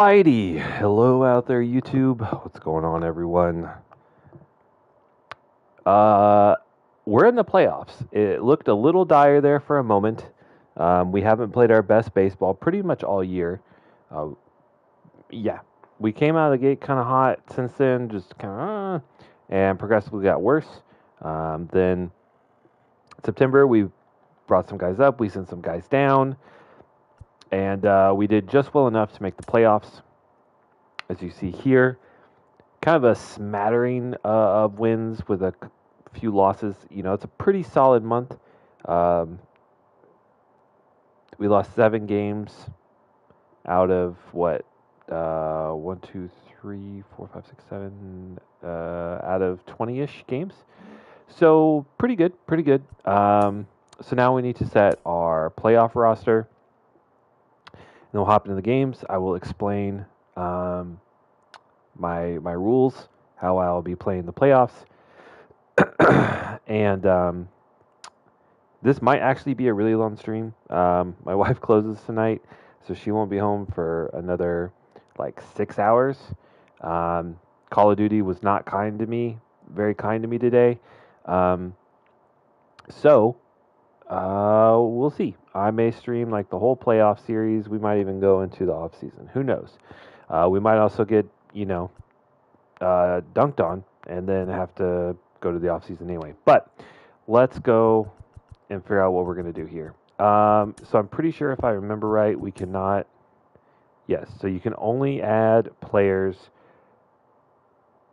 Alrighty, hello out there, YouTube. What's going on, everyone? Uh, we're in the playoffs. It looked a little dire there for a moment. We haven't played our best baseball pretty much all year. Uh, yeah, we came out of the gate kind of hot. Since then, just kind of, and progressively got worse. Then September, we brought some guys up. We sent some guys down, and we did just well enough to make the playoffs, as you see here. Kind of a smattering of wins with a few losses. You know, it's a pretty solid month. Um, we lost 7 games out of what? 1, 2, 3, 4, 5, 6, 7 out of 20-ish games. So pretty good, pretty good. So now we need to set our playoff roster. And we'll hop into the games. I will explain my rules, how I'll be playing the playoffs. And this might actually be a really long stream. My wife closes tonight, so she won't be home for another like 6 hours. Call of Duty was not kind to me, very kind to me today. So we'll see. I may stream like the whole playoff series. We might even go into the off season. Who knows? We might also get dunked on and then have to go to the off season anyway. But let's go and figure out what we're going to do here. So I'm pretty sure if I remember right, we cannot. Yes, so you can only add players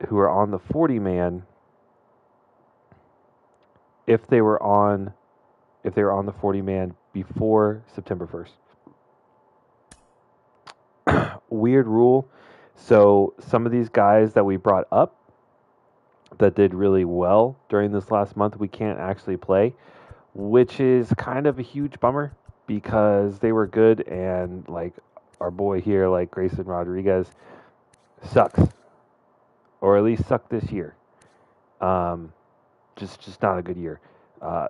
who are on the 40-man if they were on the 40-man before September 1st. Weird rule. So some of these guys that we brought up that did really well during this last month, we can't actually play, which is kind of a huge bummer because they were good, and like our boy here, like Grayson Rodriguez, sucks, or at least sucked this year. Just not a good year.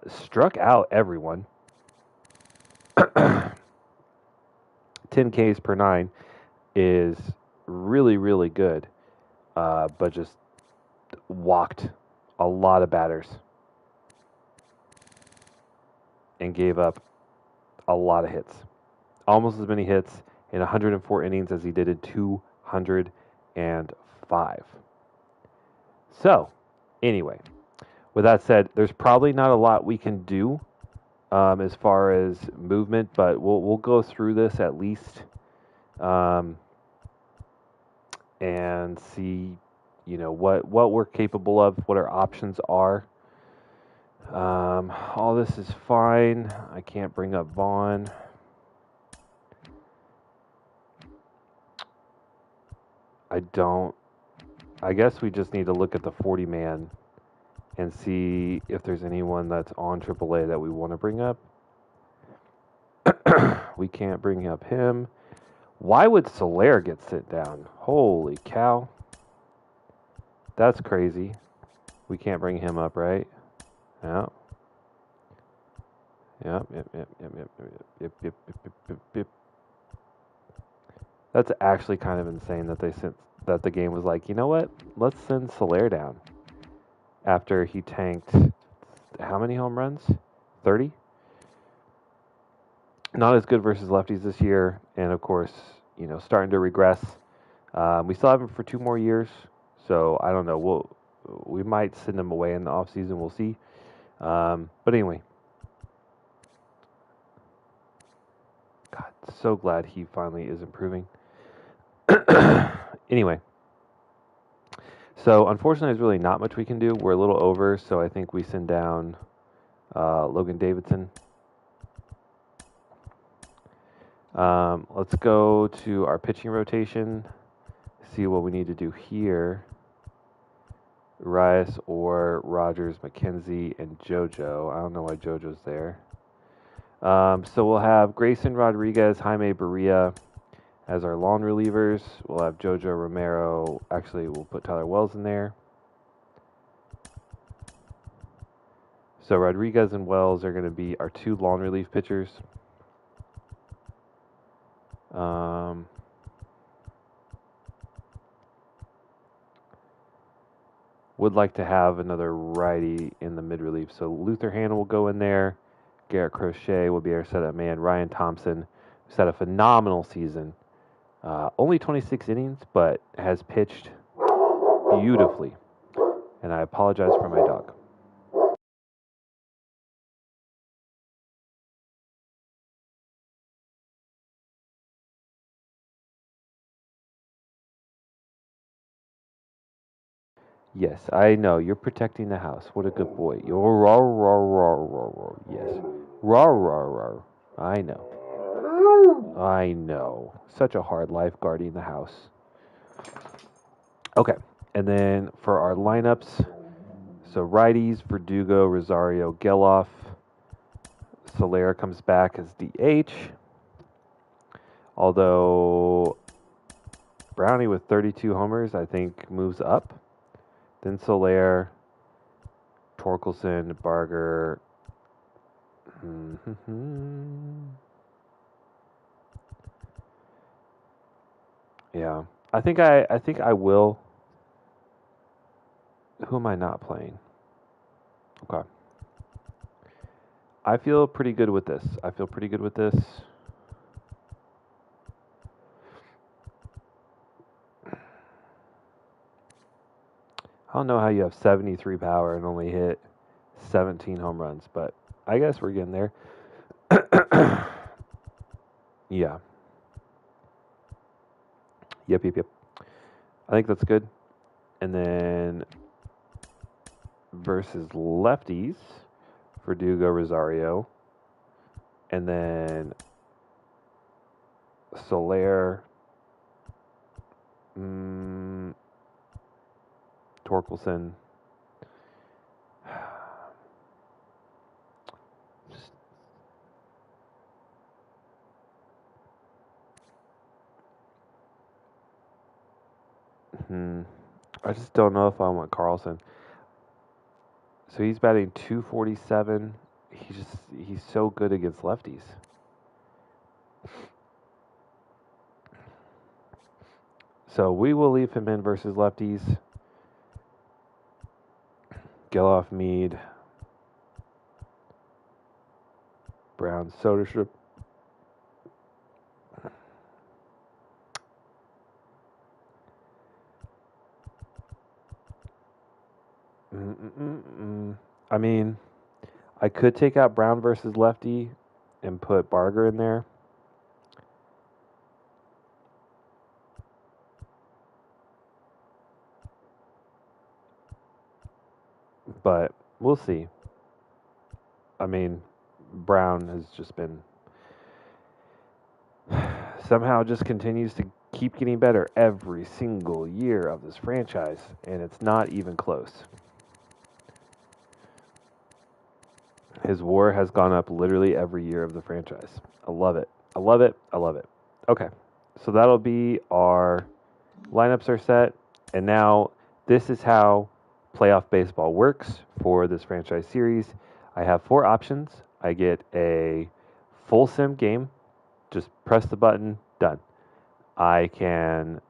Struck out everyone. 10 Ks per 9 is really, really good, but just walked a lot of batters and gave up a lot of hits. Almost as many hits in 104 innings as he did in 205. So, anyway, with that said, there's probably not a lot we can do as far as movement, but we'll go through this at least and see, what we're capable of, what our options are. All this is fine. I can't bring up Vaughn. I guess we just need to look at the 40-man and see if there's anyone that's on AAA that we want to bring up. We can't bring up him. Why would Soler get sent down? Holy cow. That's crazy. We can't bring him up, right? Yeah. Yep. That's actually kind of insane that the game was like, you know what? Let's send Soler down after he tanked how many home runs? 30? Not as good versus lefties this year, and of course, starting to regress. We still have him for 2 more years, so I don't know. We might send him away in the offseason. We'll see. But anyway, God, so glad he finally is improving. Anyway, so unfortunately, there's really not much we can do. We're a little over, so I think we send down Logan Davidson. Let's go to our pitching rotation, see what we need to do here. Rice or Rogers, McKenzie, and JoJo. I don't know why JoJo's there. So we'll have Grayson Rodriguez, Jaime Barria as our long relievers. We'll have JoJo Romero. Actually, we'll put Tyler Wells in there. So Rodriguez and Wells are going to be our 2 long relief pitchers. would like to have another righty in the mid relief. So Luther Hanna will go in there. Garrett Crochet will be our setup man. Ryan Thompson, who's had a phenomenal season. Only 26 innings, but has pitched beautifully. And I apologize for my dog. Yes, I know. You're protecting the house. What a good boy. You're roar, roar, roar, roar, roar. Yes. Roar, roar, roar. I know. I know. Such a hard life guarding the house. Okay. And then for our lineups, so righties, Verdugo, Rosario, Geloff. Soler comes back as DH. Although Brownie with 32 homers, I think, moves up. Then Soler, Torkelson, Barger. Yeah, I think I will. Who am I not playing? Okay, I feel pretty good with this. I don't know how you have 73 power and only hit 17 home runs, but I guess we're getting there. Yeah. Yep. I think that's good. And then versus lefties, Verdugo, Rosario, and then Soler, Torkelson. I just don't know if I want Carlson. So he's batting 247. He's so good against lefties. So we will leave him in versus lefties. Geloff, Mead, Brown, Soderstrom. I mean, I could take out Brown versus lefty and put Barger in there. But we'll see. I mean, Brown has just been somehow just continues to keep getting better every single year of this franchise, and it's not even close. His WAR has gone up literally every year of the franchise. I love it. Okay, so that'll be our lineups are set, and now this is how playoff baseball works for this franchise series. I have 4 options. I get a full sim game. Just press the button, done. I can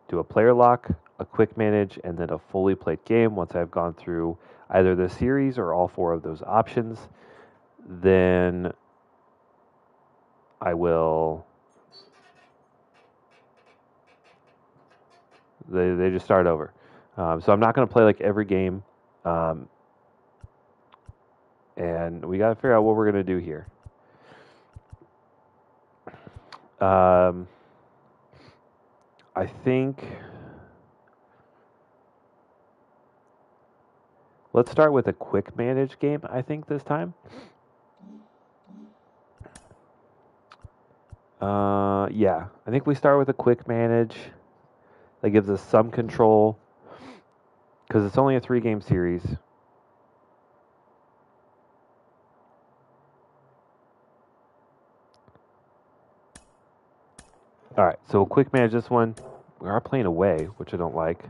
do a player lock, a quick manage, and then a fully played game once I've gone through either the series or all 4 of those options. Then I will... They just start over. So I'm not going to play like every game. And we got to figure out what we're going to do here. I think... Let's start with a quick manage game, I think, this time. Yeah, I think we start with a quick manage. That gives us some control. Because it's only a 3-game series. Alright, so we'll quick manage this one. We are playing away, which I don't like.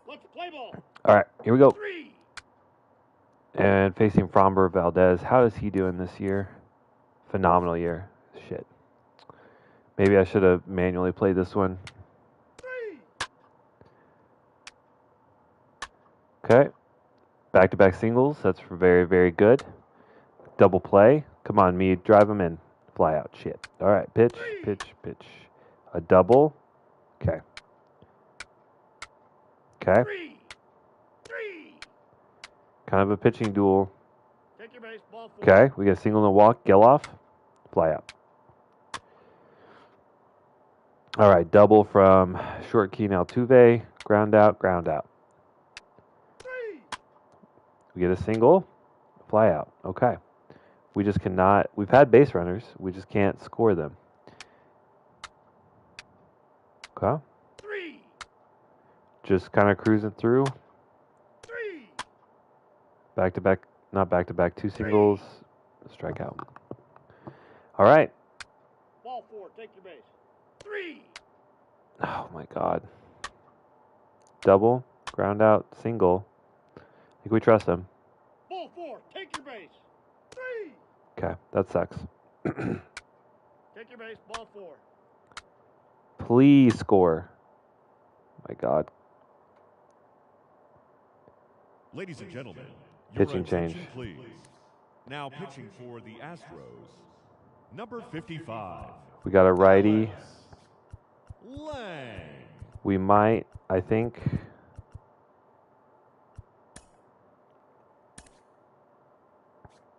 Let's play ball. Alright, here we go. 3. And facing Framber Valdez. How is he doing this year? Phenomenal year. Shit. Maybe I should have manually played this one. 3. Okay. Back-to-back singles. That's very, very good. Double play. Come on, me. Drive them in. Fly out. Shit. All right. Pitch, pitch, pitch. A double. Okay. Okay. 3. Kind of a pitching duel. Take your base. Ball 4. Okay. We got a single and a walk. Geloff. Fly out. All right. Double from short key Altuve. Ground out. Ground out. 3. We get a single. Fly out. Okay. We just cannot. We've had base runners. We just can't score them. Okay. 3. Just kind of cruising through. 3. Back to back. Not back to back. 2 singles. Strikeout. All right. Ball 4. Take your base. 3. Oh my God. Double. Ground out. Single. I think we trust him. Ball 4. Take your base. 3. Okay. That sucks. Take your base. Ball 4. Please score. My God. Ladies and gentlemen, your Pitching change. attention, please. Now pitching for the Astros, number 55. We got a righty. Lang. We might, I think.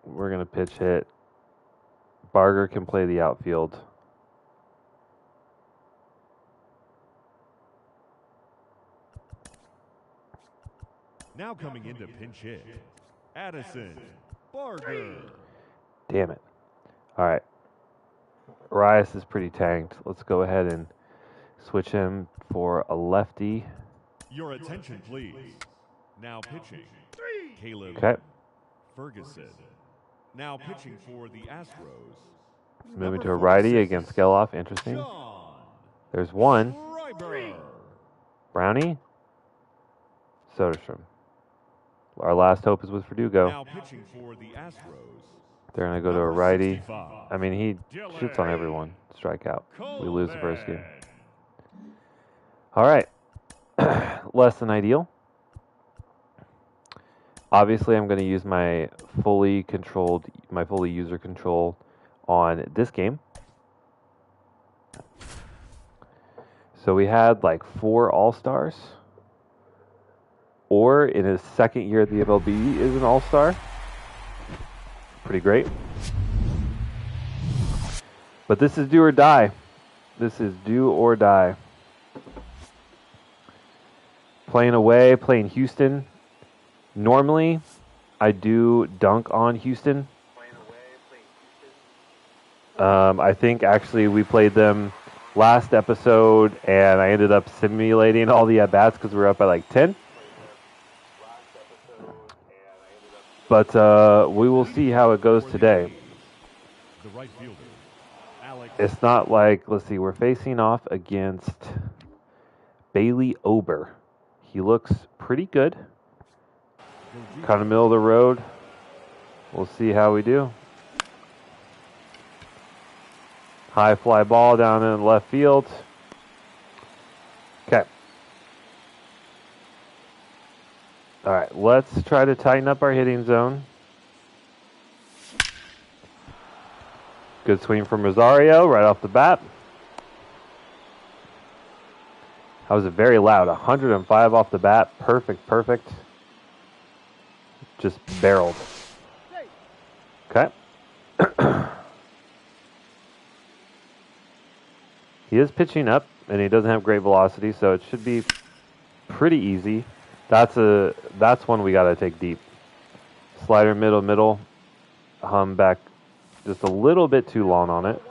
We're going to pitch hit. Barger can play the outfield. Now coming into pinch hit, Addison Barger. Damn it. All right. Arias is pretty tanked. Let's go ahead and switch him for a lefty. Your attention, please. Now pitching, 3. Caleb Okay. Ferguson. Now pitching for the Astros, Moving number to a righty 46, against Geloff. Interesting. John There's one. Schreiber. Brownie. Soderstrom. Our last hope is with Verdugo. Now pitching for the Astros, They're going to go to a number righty. 65, I mean, he shoots on everyone. Strikeout. We lose the first game. All right. Less than ideal. Obviously, I'm going to use my fully user control on this game. So we had like 4 All-Stars. Or in his second year at the MLB is an All-Star. Pretty great. But this is do or die. This is do or die. Playing away, playing Houston. Normally, I do dunk on Houston. I think actually we played them last episode, and I ended up simulating all the at-bats because we were up by like 10. But we will see how it goes today. The right fielder, Alex. It's not like, let's see, we're facing off against Bailey Ober. He looks pretty good. Kind of middle of the road. We'll see how we do. High fly ball down in left field. Okay. All right, let's try to tighten up our hitting zone. Good swing from Rosario right off the bat. That was very loud. 105 off the bat. Perfect, perfect. Just barreled. Okay. He is pitching up, and he doesn't have great velocity, so it should be pretty easy. That's one we got to take deep. Slider middle. Hum back just a little bit too long on it.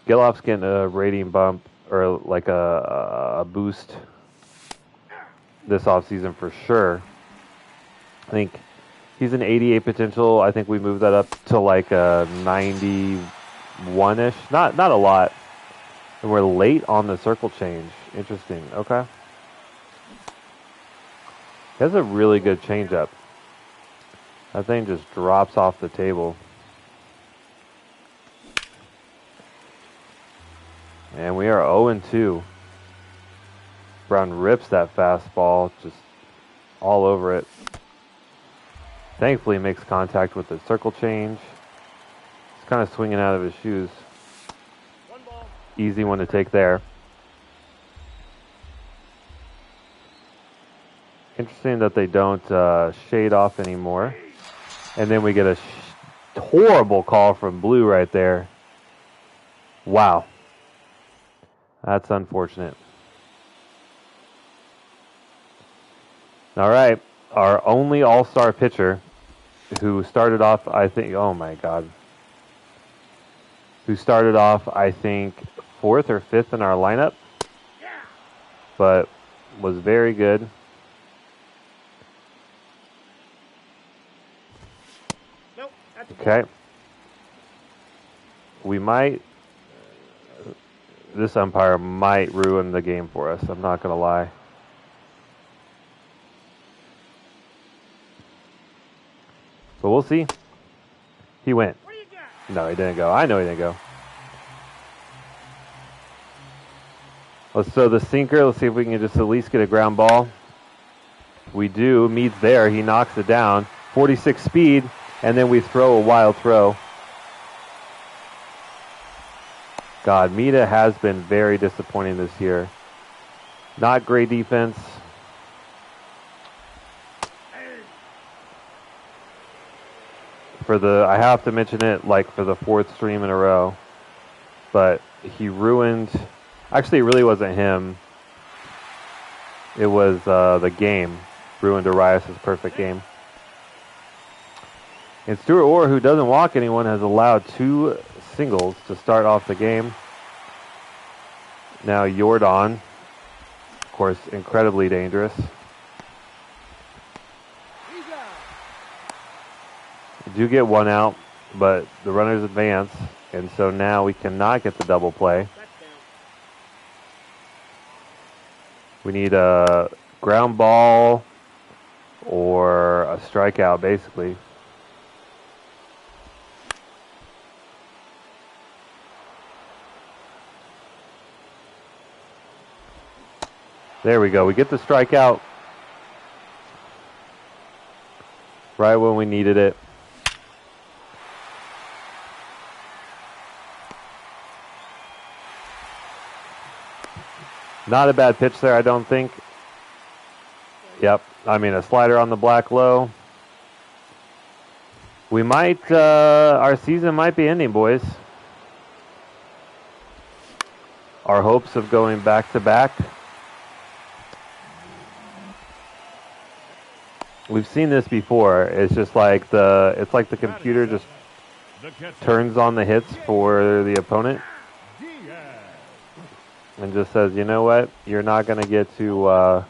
Geloff's getting a rating bump or like a boost this offseason for sure. I think he's an 88 potential. I think we moved that up to like a 91-ish. Not a lot. And we're late on the circle change. Interesting. Okay. He has a really good changeup. That thing just drops off the table. And we are 0-2. Brown rips that fastball just all over it. Thankfully, makes contact with the circle change. He's kind of swinging out of his shoes. 1 ball. Easy one to take there. Interesting that they don't shade off anymore. And then we get a horrible call from Blue right there. Wow. That's unfortunate. All right. Our only all-star pitcher who started off, I think, oh my God. Who started off, I think, 4th or 5th in our lineup. But was very good. Nope, that's a ball. Okay. We might, this umpire might ruin the game for us. I'm not going to lie. But we'll see. He went. What do you got? No, he didn't go. I know he didn't go. Let's throw the sinker. Let's see if we can just at least get a ground ball. We do. Mead's there. He knocks it down. 46 speed, and then we throw a wild throw. God, Mita has been very disappointing this year. Not great defense. I have to mention it like for the 4th stream in a row, but he ruined, actually it really wasn't him. It was the game. Ruined Arias' perfect game. And Stuart Orr, who doesn't walk anyone, has allowed 2 singles to start off the game. Now Jordan, of course, incredibly dangerous. We do get 1 out, but the runners advance, and so now we cannot get the double play. We need a ground ball or a strikeout, basically. There we go. We get the strikeout right when we needed it. Not a bad pitch there, I don't think. Yep. I mean, a slider on the black low. We might, our season might be ending, boys. Our hopes of going back to back. We've seen this before. It's just like it's like the computer just turns on the hits for the opponent and just says, you know what, you're not going to get to,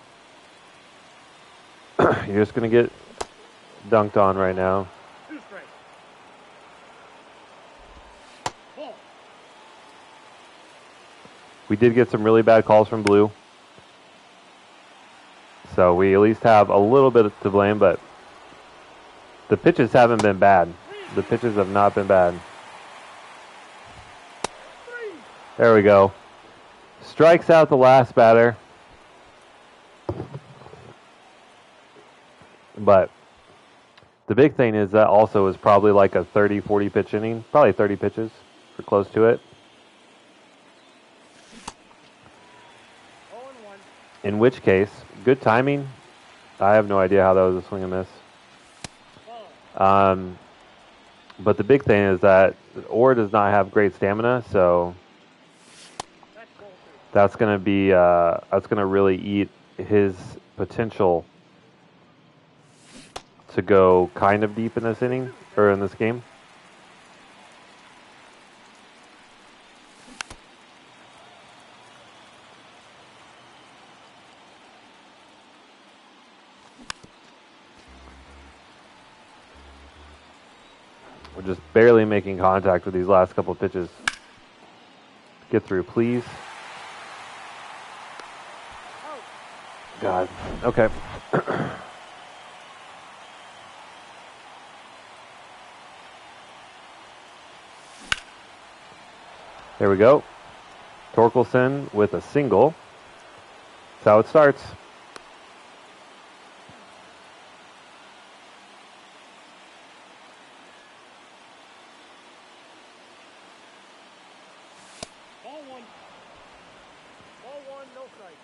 you're just going to get dunked on right now. 2 straight. Ball. We did get some really bad calls from Blue. So we at least have a little bit to blame, but the pitches haven't been bad. The pitches have not been bad. There we go. Strikes out the last batter. But the big thing is that also is probably like a 30, 40 pitch inning. Probably 30 pitches or close to it. 0-1. In which case, good timing. I have no idea how that was a swing and miss. But the big thing is that Orr does not have great stamina, so that's going to be that's going to really eat his potential to go kind of deep in this inning or in this game. We're just barely making contact with these last couple of pitches. Get through, please. God. Okay. There we go. Torkelson with a single. That's how it starts. Ball one. Ball one, no strike.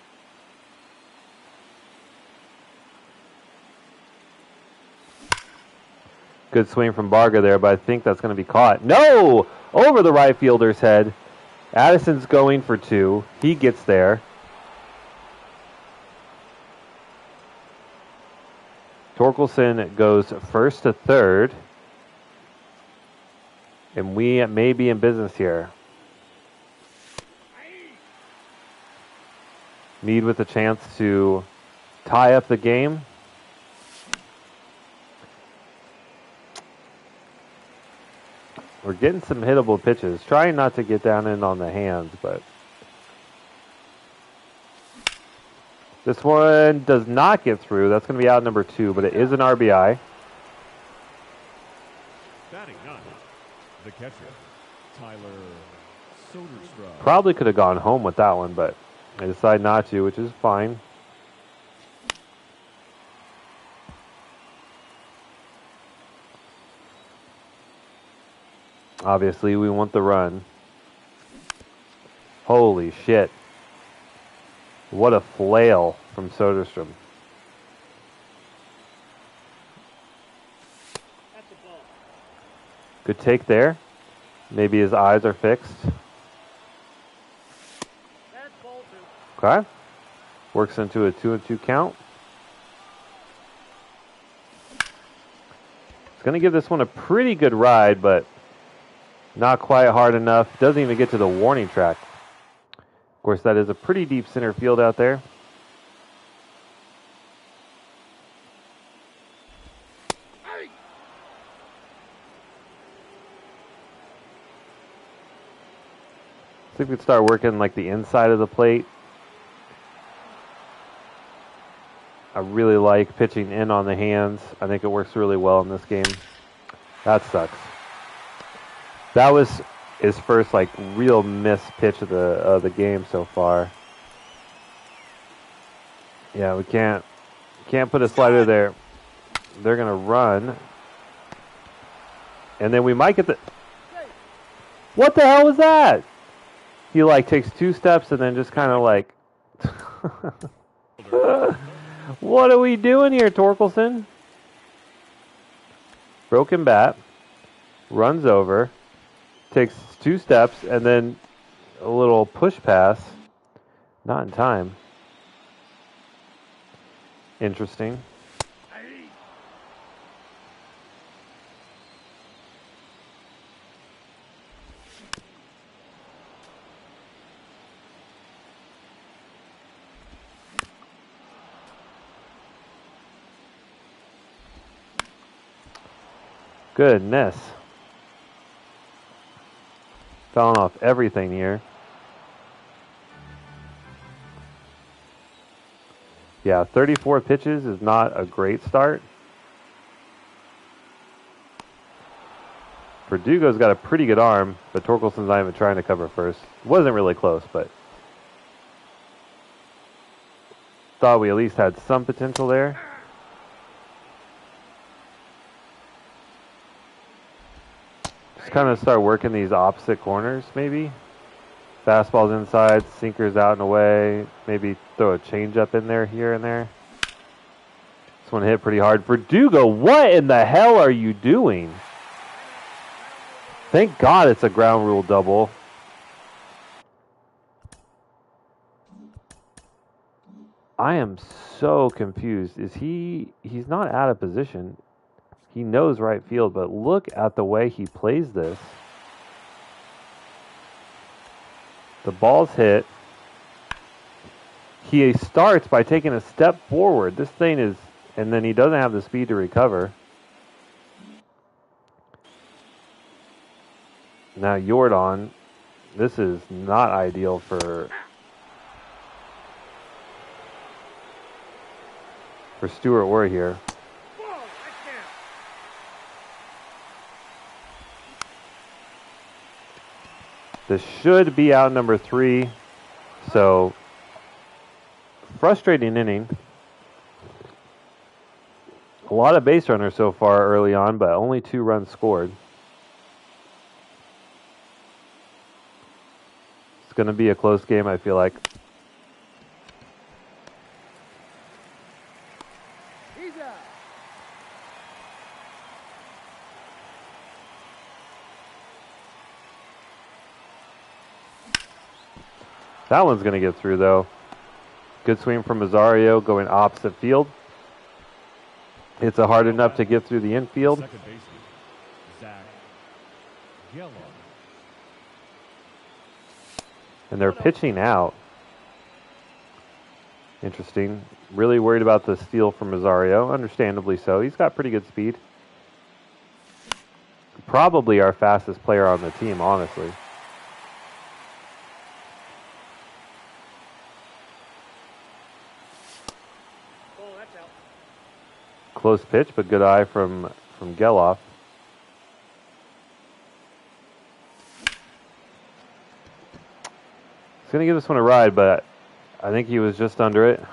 Good swing from Barga there, but I think that's going to be caught. No! Over the right fielder's head. Addison's going for 2. He gets there. Torkelson goes first to third. And we may be in business here. Meade with a chance to tie up the game. We're getting some hittable pitches. Trying not to get down in on the hands, but this one does not get through. That's going to be out number 2, but it is an RBI. Batting ninth, the catcher, Tyler Soderstrom. Probably could have gone home with that one, but I decided not to, which is fine. Obviously, we want the run. Holy shit. What a flail from Soderstrom. That's a ball. Good take there. Maybe his eyes are fixed. That's ball two. Okay. Works into a 2-2 count. It's going to give this one a pretty good ride, but not quite hard enough. Doesn't even get to the warning track. Of course, that is a pretty deep center field out there. I think we'd start working like the inside of the plate. I really like pitching in on the hands. I think it works really well in this game. That sucks. That was his first like real miss pitch of the game so far. Yeah, we can't put a slider there. They're gonna run, and then we might get the. What the hell was that? He like takes 2 steps and then just kind of like. What are we doing here, Torkelson? Broken bat. Runs over. Takes 2 steps and then a little push pass. Not in time. Interesting. Goodness. Fouling off everything here. Yeah, 34 pitches is not a great start. Verdugo's got a pretty good arm, but Torkelson's not even trying to cover first. Wasn't really close, but thought we at least had some potential there. Just kind of start working these opposite corners, maybe. Fastball's inside, sinker's out and away. Maybe throw a changeup in there, here and there. This one hit pretty hard. Verdugo, what in the hell are you doing? Thank God it's a ground rule double. I am so confused. He's not out of position. He knows right field, but look at the way he plays this. The ball's hit. He starts by taking a step forward. This thing is, and then he doesn't have the speed to recover. Now Jordan, this is not ideal for Stuart Ward here. This should be out number 3, so Frustrating inning. A lot of base runners so far early on, but only 2 runs scored. It's going to be a close game, I feel like. He's out. That one's going to get through, though. Good swing from Rosario going opposite field. It's hard enough to get through the infield. Second baseman, Zach Geller. And they're pitching out. Interesting. Really worried about the steal from Rosario. Understandably so. He's got pretty good speed. Probably our fastest player on the team, honestly. Oh, that's out. Close pitch, but good eye from Geloff. He's going to give this one a ride, but I think he was just under it.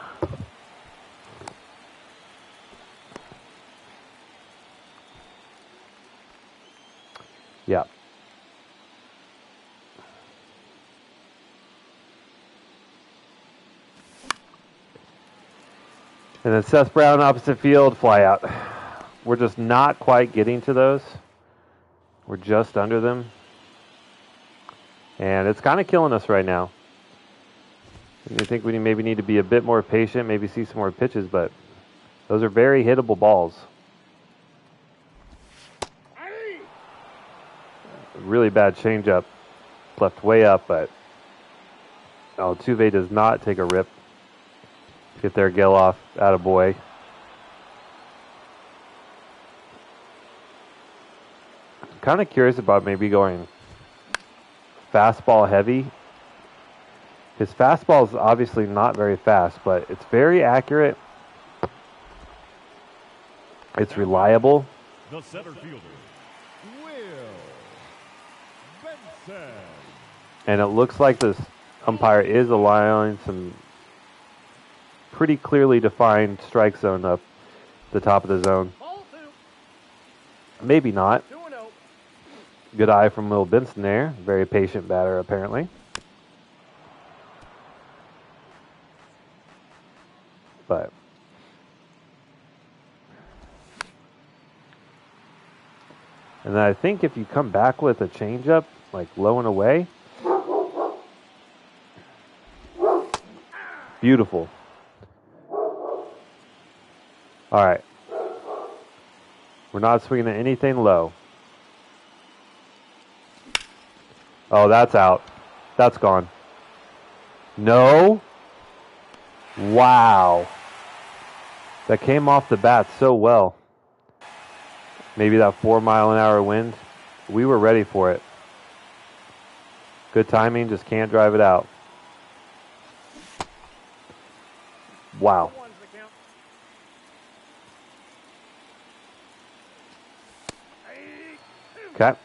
Yeah. And then Seth Brown, opposite field, fly out. We're just not quite getting to those. We're just under them. And it's kind of killing us right now. I think we maybe need to be a bit more patient, maybe see some more pitches, but those are very hittable balls. Really bad changeup. Left way up, but Altuve does not take a rip. Get there, Geloff, attaboy. Kind of curious about maybe going fastball heavy. His fastball is obviously not very fast, but it's very accurate. It's reliable. The center fielder, Will Benson. And it looks like this umpire is allowing some pretty clearly defined strike zone up the top of the zone. Ball 2. Maybe not. 2-0. Good eye from Will Benson there. Very patient batter, apparently. But and then I think if you come back with a changeup, like low and away, beautiful. All right. We're not swinging at anything low. Oh, that's out. That's gone. No. Wow. That came off the bat so well. Maybe that 4-mile-an-hour wind. We were ready for it. Good timing, just can't drive it out. Wow. 1's the count. Okay.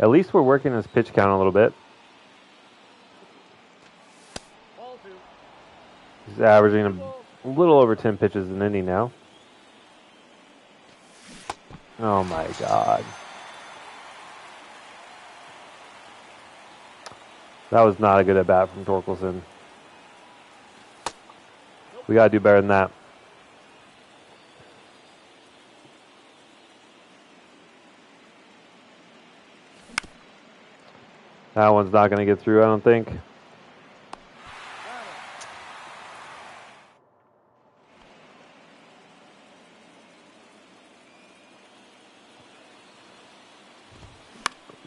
At least we're working his pitch count a little bit. Ball 2. He's averaging a little over 10 pitches an inning now. Oh my God. That was not a good at bat from Torkelson. We got to do better than that. That one's not going to get through, I don't think.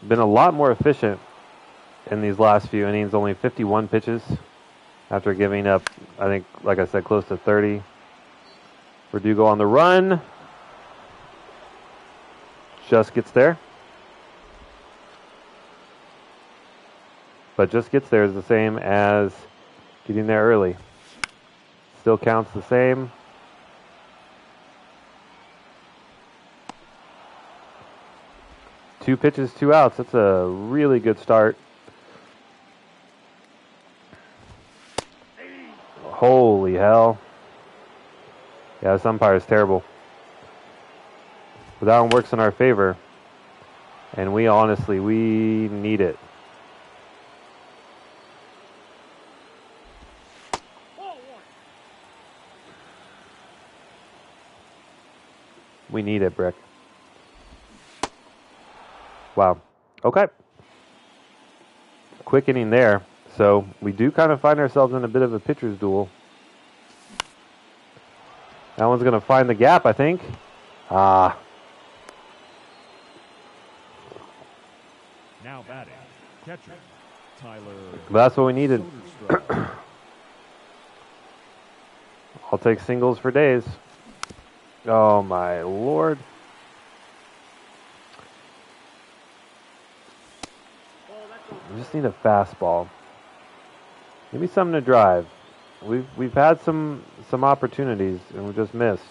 Been a lot more efficient in these last few innings. Only 51 pitches after giving up, I think, like I said, close to 30. Verdugo on the run. Just gets there. but just gets there is the same as getting there early. Still counts the same. Two pitches, 2 outs. That's a really good start. Holy hell. Yeah, this umpire is terrible. But that one works in our favor. And we need it. We need it, Brick. Wow. Okay. Quick inning there. So we do kind of find ourselves in a bit of a pitcher's duel. That one's going to find the gap, I think. Now batting, catcher, Tyler. That's what we needed. I'll take singles for days. Oh, my Lord. We just need a fastball. Give me something to drive. We've had some opportunities and we just missed.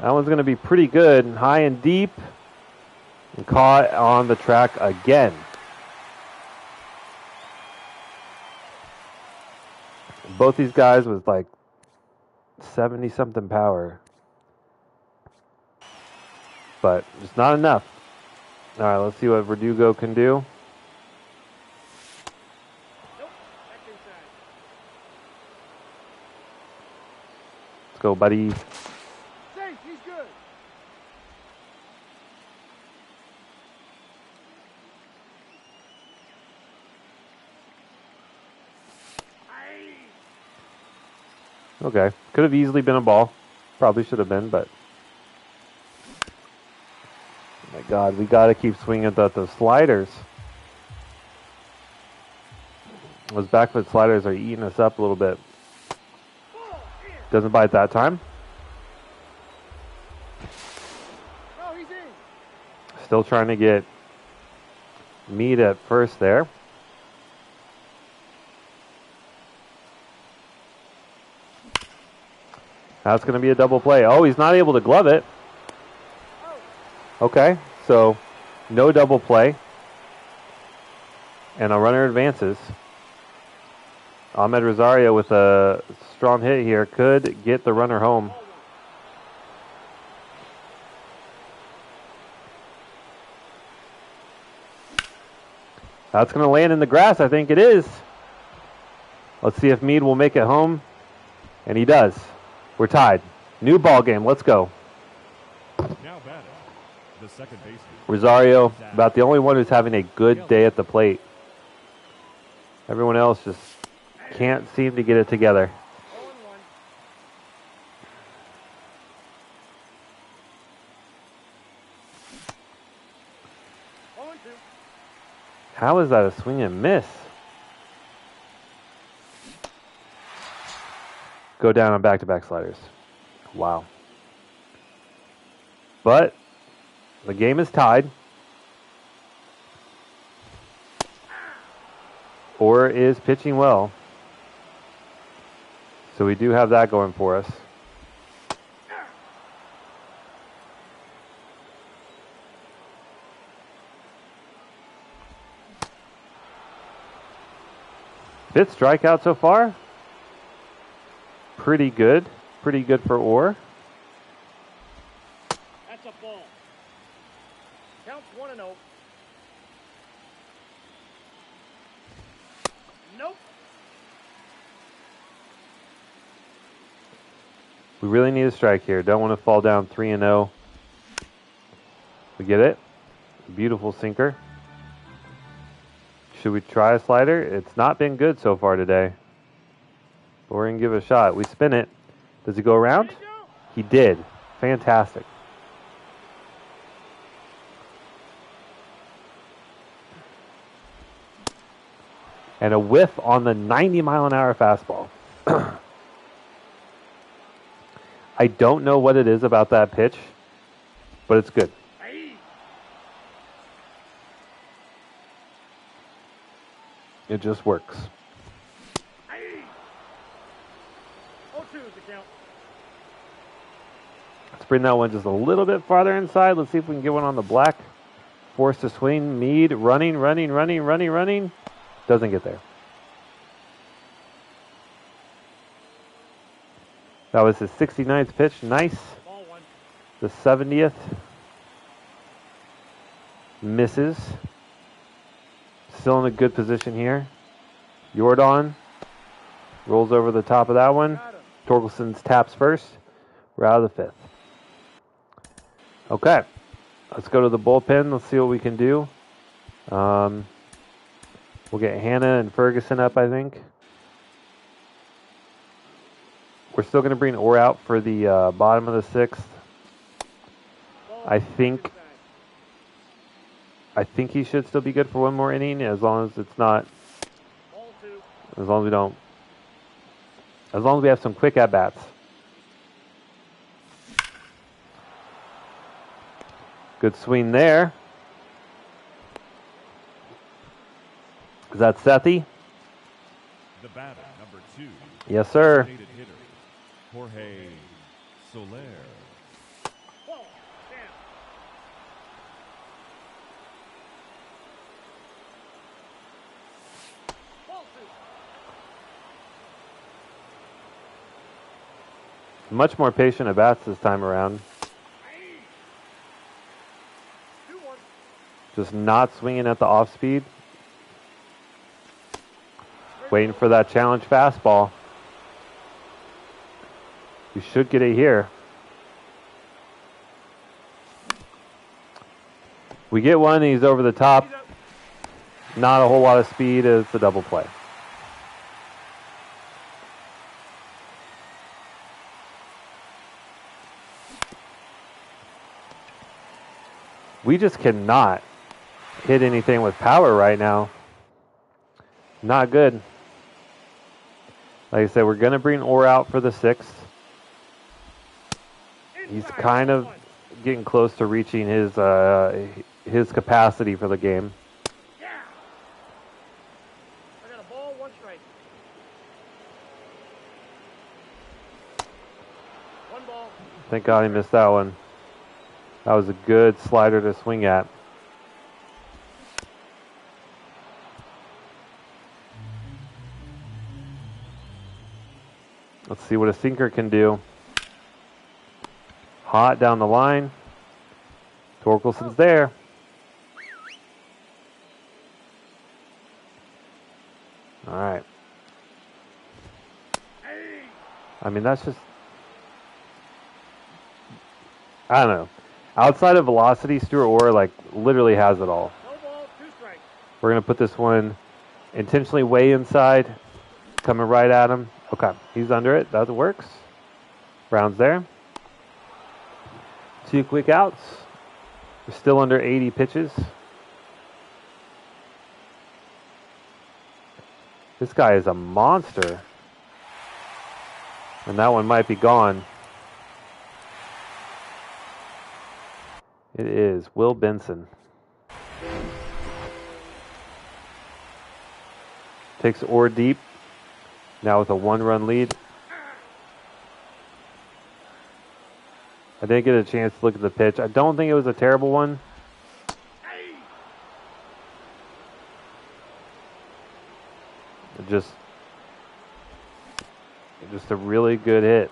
That one's going to be pretty good, high and deep, and caught on the track again. Both these guys with like 70-something power, but just not enough. All right, let's see what Verdugo can do. Let's go, buddy. Safe, he's good. Okay, could have easily been a ball. Probably should have been, but oh my God, we got to keep swinging at the sliders. Those back foot sliders are eating us up a little bit. Doesn't bite that time. No, he's in. Still trying to get Mead at first there. That's going to be a double play. Oh, he's not able to glove it. Okay, so no double play. And a runner advances. Ahmed Rosario with a strong hit here could get the runner home. That's going to land in the grass. I think it is. Let's see if Mead will make it home. And he does. We're tied. New ball game. Let's go. Now batting, the second baseman. Rosario, about the only one who's having a good day at the plate. Everyone else just can't seem to get it together. 0-1. 0-2. How is that a swing and miss? Go down on back-to-back sliders. Wow. But the game is tied. Orr is pitching well. So we do have that going for us. Fifth strikeout so far. Pretty good. Pretty good for Orr. That's a ball. Counts 1-0. Nope. We really need a strike here. Don't want to fall down 3-0. We get it. Beautiful sinker. Should we try a slider? It's not been good so far today. But we're going to give it a shot. We spin it. Does he go around? He did. Fantastic. And a whiff on the 90-mile-an-hour fastball. I don't know what it is about that pitch, but it's good. It just works. 0-2 is the count. Let's bring that one just a little bit farther inside. Let's see if we can get one on the black. Forced to swing. Mead running. Doesn't get there. That was his 69th pitch. Nice. Ball 1. The 70th. Misses. Still in a good position here. Jordan rolls over the top of that one. Got him. Torkelson's taps first. We're out of the 5th. Okay. Let's go to the bullpen. Let's see what we can do. We'll get Hannah and Ferguson up, I think. We're still going to bring Orr out for the bottom of the 6th. Ball I 2 think inside. I think he should still be good for one more inning, as long as it's not, Ball 2. as long as we have some quick at bats. Good swing there. Is that Sethi? The batter, number 2. Yes, sir. Designated hitter, Jorge Soler. Ball. Down. Ball 2. Much more patient at bats this time around. 2-1. Just not swinging at the off speed. Waiting for that challenge fastball. You should get it here. We get one, and he's over the top. He's up. Not a whole lot of speed. It's a double play. We just cannot hit anything with power right now. Not good. Like I said, we're going to bring Orr out for the 6th. He's Inside, kind of 1. getting close to reaching his capacity for the game. Yeah. I got a ball, 1 strike. 1 ball. Thank God he missed that one. That was a good slider to swing at. Let's see what a sinker can do. Hot down the line. Torkelson's there. All right. I mean, that's just, I don't know. Outside of velocity, Stuart Orr like literally has it all. No ball, 2 strikes. We're going to put this one intentionally way inside, coming right at him. Okay, he's under it. That works. Brown's there. 2 quick outs. We're still under 80 pitches. This guy is a monster. And that one might be gone. It is Will Benson. Takes Orr deep. Now with a 1-run lead. I didn't get a chance to look at the pitch. I don't think it was a terrible one. Just a really good hit.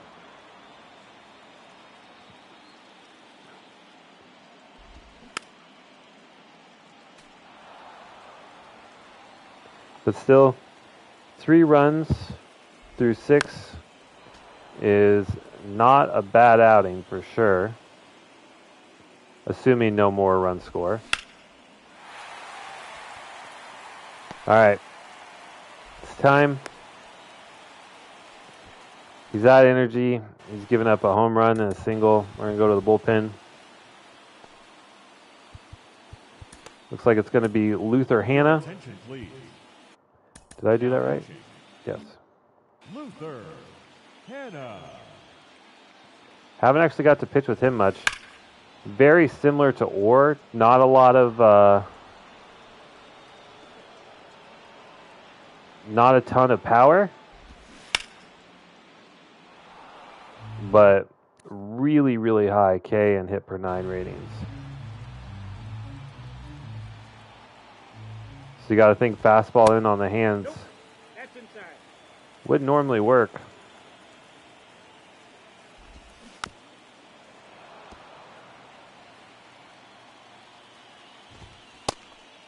But still, 3 runs through 6 is not a bad outing for sure, assuming no more runs score. All right, it's time. He's out of energy. He's given up a home run and a single. We're going to go to the bullpen. Looks like it's going to be Luther Hanna. Attention, please. Did I do that right? Yes. Luther Hanna. Haven't actually got to pitch with him much. Very similar to Orr. Not a lot of Not a ton of power, but really, really high K and hit per 9 ratings. So you got to think fastball in on the hands. Nope. That's inside. Would normally work.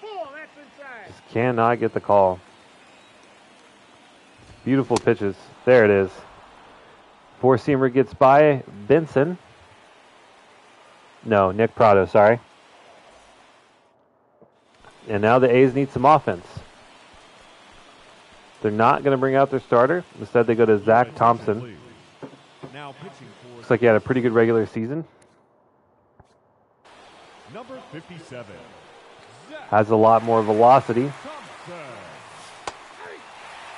Ball, that's inside. Just cannot get the call. Beautiful pitches. There it is. Four-seamer gets by Benson. No, Nick Prado, sorry. And now the A's need some offense. They're not going to bring out their starter. Instead, they go to Zach Thompson. Now pitching for Looks like he had a pretty good regular season. number 57. Has a lot more velocity. Thompson.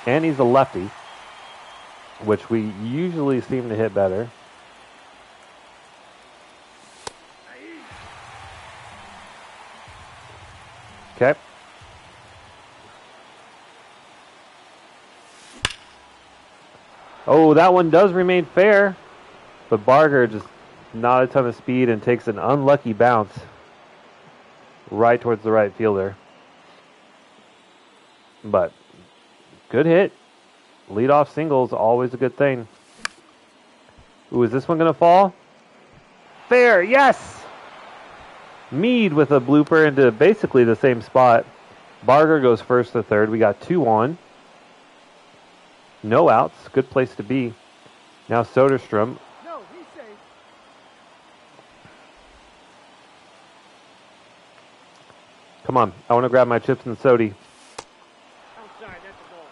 And he's a lefty, which we usually seem to hit better. Okay. Oh, that one does remain fair, but Barger just not a ton of speed and takes an unlucky bounce right towards the right fielder. But good hit. Leadoff singles, always a good thing. Ooh, is this one going to fall? Fair, yes! Mead with a blooper into basically the same spot. Barger goes first to third. We got 2 on. No outs. Good place to be. Now Soderstrom. No, he's safe. Come on. I want to grab my chips and sody. Outside, that's a ball.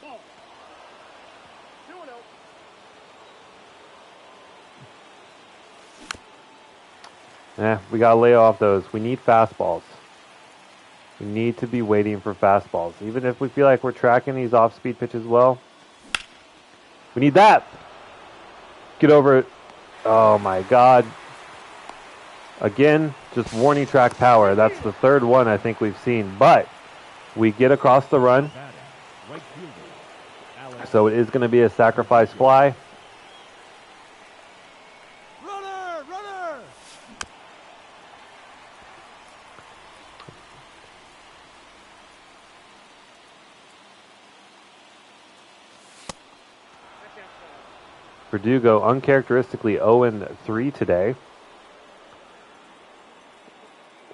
Ball. 2-0. Yeah, we got to lay off those. We need fastballs. We need to be waiting for fastballs. Even if we feel like we're tracking these off-speed pitches well. We need that. Get over it. Oh, my God. Again, just warning track power. That's the third one I think we've seen. But we get across the run. Right fielder. Alex. So it is going to be a sacrifice fly. Runner, runner. That's outside. Verdugo uncharacteristically 0-3 today.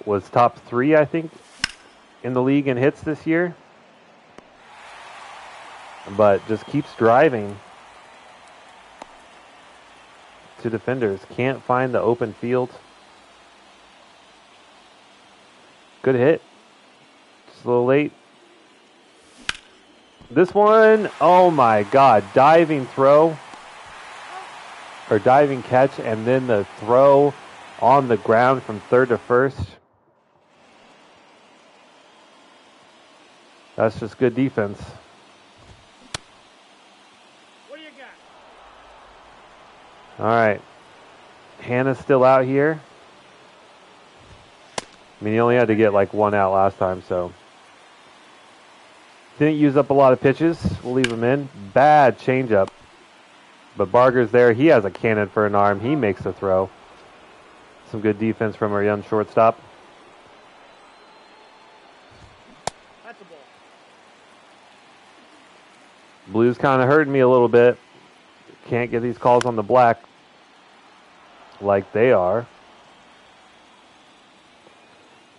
Was top 3, I think, in the league in hits this year. But just keeps driving to defenders. Can't find the open field. Good hit. Just a little late. This one, oh my God. Diving throw. Or diving catch, and then the throw on the ground from third to first. That's just good defense. What do you got? All right. Hannah's still out here. I mean, he only had to get like 1 out last time, so. Didn't use up a lot of pitches. We'll leave him in. Bad changeup. But Barger's there. He has a cannon for an arm. He makes the throw. Some good defense from our young shortstop. That's a ball. Blues kind of hurting me a little bit. Can't get these calls on the black like they are.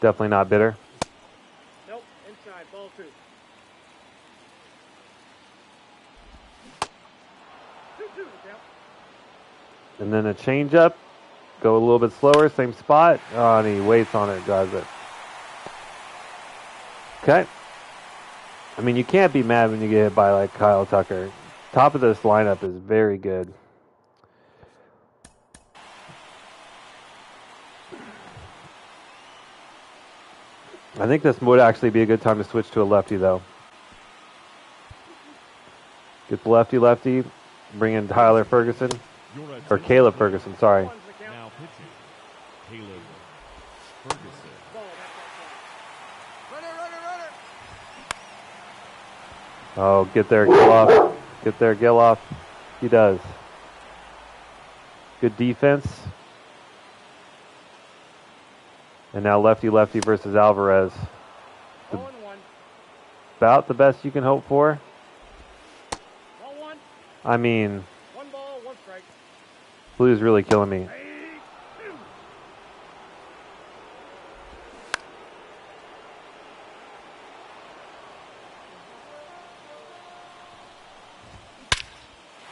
Definitely not bitter. Nope, inside, ball 2. 2-2, count. And then a changeup. Go a little bit slower, same spot. Oh, and he waits on it, drives it. Okay. I mean, you can't be mad when you get hit by like Kyle Tucker. Top of this lineup is very good. I think this would actually be a good time to switch to a lefty, though. Get the lefty. Bring in Tyler Ferguson. Your Or attention, Caleb please. Ferguson, sorry. One's the count. Now pitching. Caleb Oh, get there, Gill. Get there, Gill. He does. Good defense. And now lefty-lefty versus Alvarez. Ball and one. About the best you can hope for. Ball one. I mean, One ball, one strike. Blue's really killing me.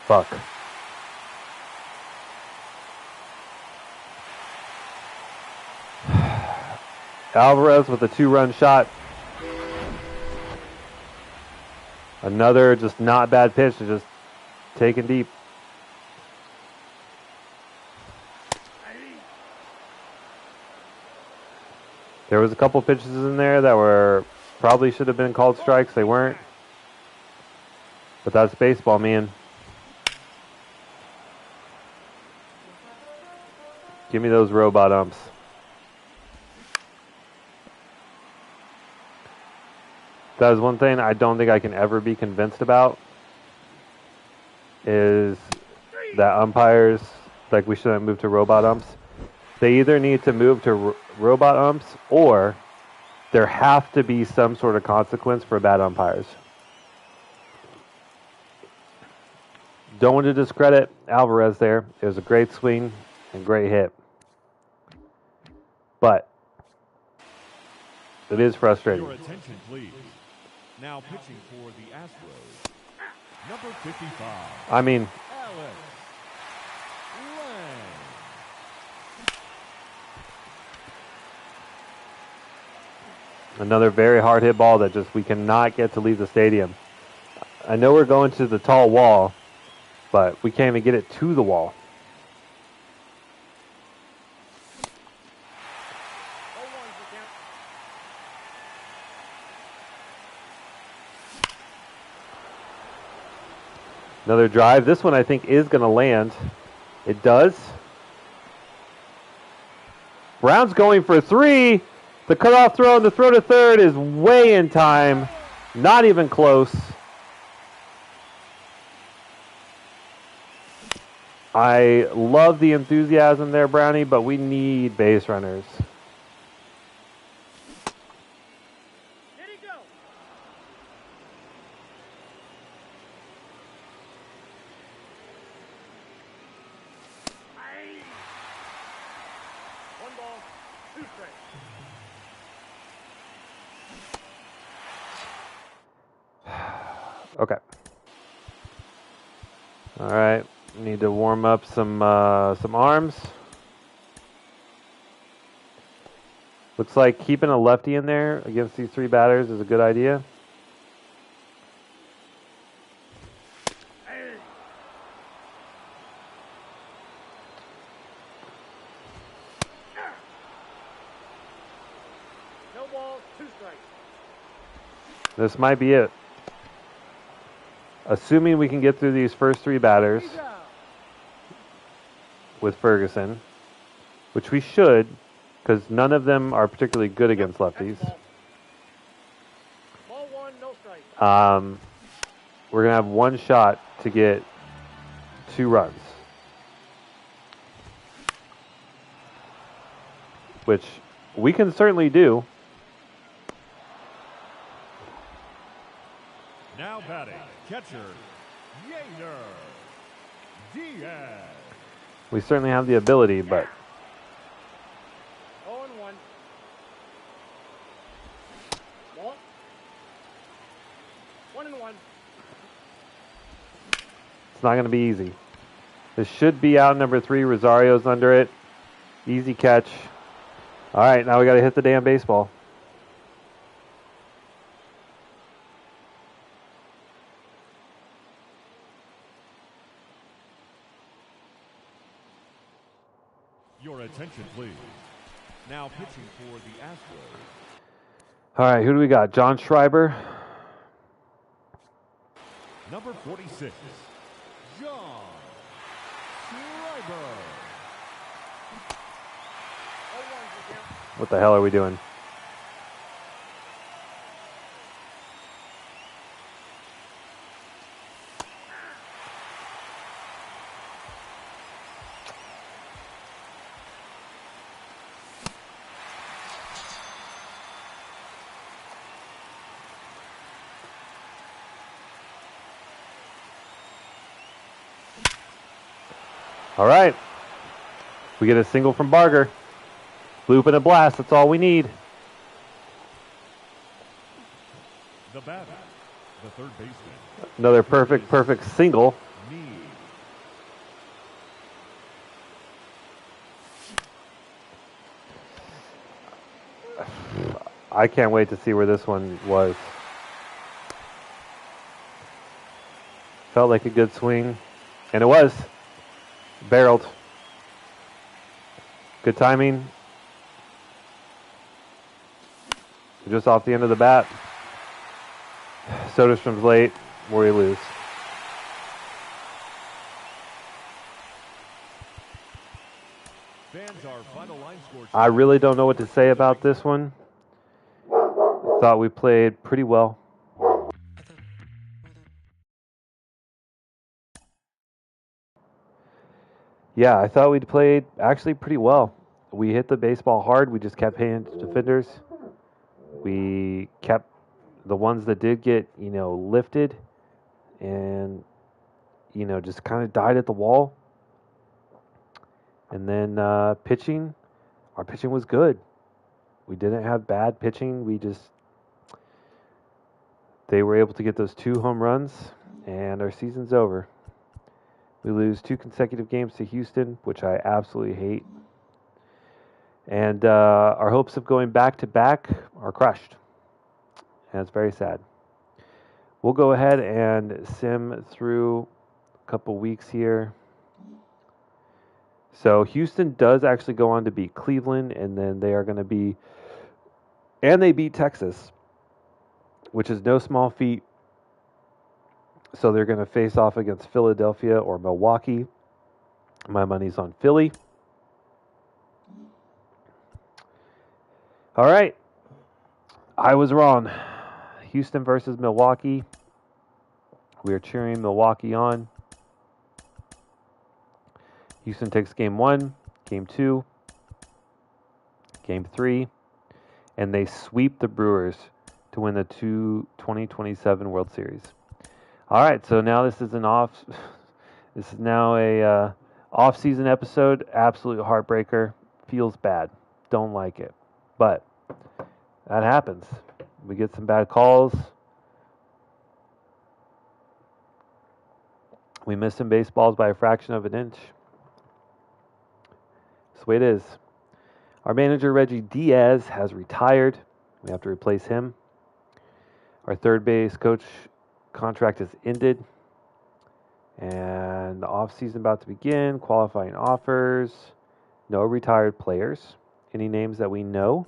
Fuck. Alvarez with a 2-run shot. Another just not bad pitch, just taken deep. There was a couple pitches in there that were probably should have been called strikes. They weren't. But that's baseball, man. Give me those robot umps. That is one thing I don't think I can ever be convinced about, is that umpires, like, we shouldn't move to robot umps. They either need to move to robot umps, or there have to be some sort of consequence for bad umpires. Don't want to discredit Alvarez there. It was a great swing and great hit. But it is frustrating. Your attention, please. Now pitching for the Astros, number 55. I mean, Alex Lang. another very hard hit ball that just we cannot get to leave the stadium. I know we're going to the tall wall, but we can't even get it to the wall. Ball one's the count. Another drive. This one I think is going to land. It does. Brown's going for 3. The cutoff throw and the throw to third is way in time. Not even close. I love the enthusiasm there, Brownie, but we need base runners. Here he go. One ball, two strikes. Okay. All right. Need to warm up some arms. Looks like keeping a lefty in there against these 3 batters is a good idea. No balls, two strikes. This might be it. Assuming we can get through these first 3 batters He's out. with Ferguson, which we should, because none of them are particularly good against lefties. Ball. Ball one, no strike. We're going to have one shot to get 2 runs, which we can certainly do. Now batting, catcher, Yainer Diaz. We certainly have the ability, but 0-1. Ball. 1-1. it's not going to be easy. This should be out number 3. Rosario's under it. Easy catch. All right, now we got to hit the damn baseball. Your attention, please. Now pitching for the Astros, All right, who do we got? John Schreiber. number 46, John Schreiber. 0-1's the count. What the hell are we doing? All right. We get a single from Barger. Loop and a blast. That's all we need. The batter, the third baseman. Another perfect single. I can't wait to see where this one was. Felt like a good swing, and it was. Barreled. Good timing. Just off the end of the bat. Soderstrom's late, where we lose. Fans are final line score. I really don't know what to say about this one. Thought we played pretty well. Yeah, I thought we'd played actually pretty well. We hit the baseball hard. We just kept hitting defenders. We kept the ones that did get, lifted and, just kind of died at the wall. And then our pitching was good. We didn't have bad pitching. They were able to get those 2 home runs, and our season's over. We lose 2 consecutive games to Houston, which I absolutely hate. And our hopes of going back-to-back are crushed. And it's very sad. We'll go ahead and sim through a couple weeks here. So Houston does actually go on to beat Cleveland, and then they are going to be... And they beat Texas, which is no small feat. So they're going to face off against Philadelphia or Milwaukee. My money's on Philly. All right. I was wrong. Houston versus Milwaukee. We are cheering Milwaukee on. Houston takes game 1, game 2, game 3, and they sweep the Brewers to win the 2027 World Series. All right, so now this is now a off-season episode. Absolute heartbreaker. Feels bad. Don't like it. But that happens. We get some bad calls. We miss some baseballs by a fraction of an inch. That's the way it is. Our manager, Reggie Diaz, has retired. We have to replace him. Our third base coach contract has ended. And the offseason about to begin. Qualifying offers. No retired players. Any names that we know?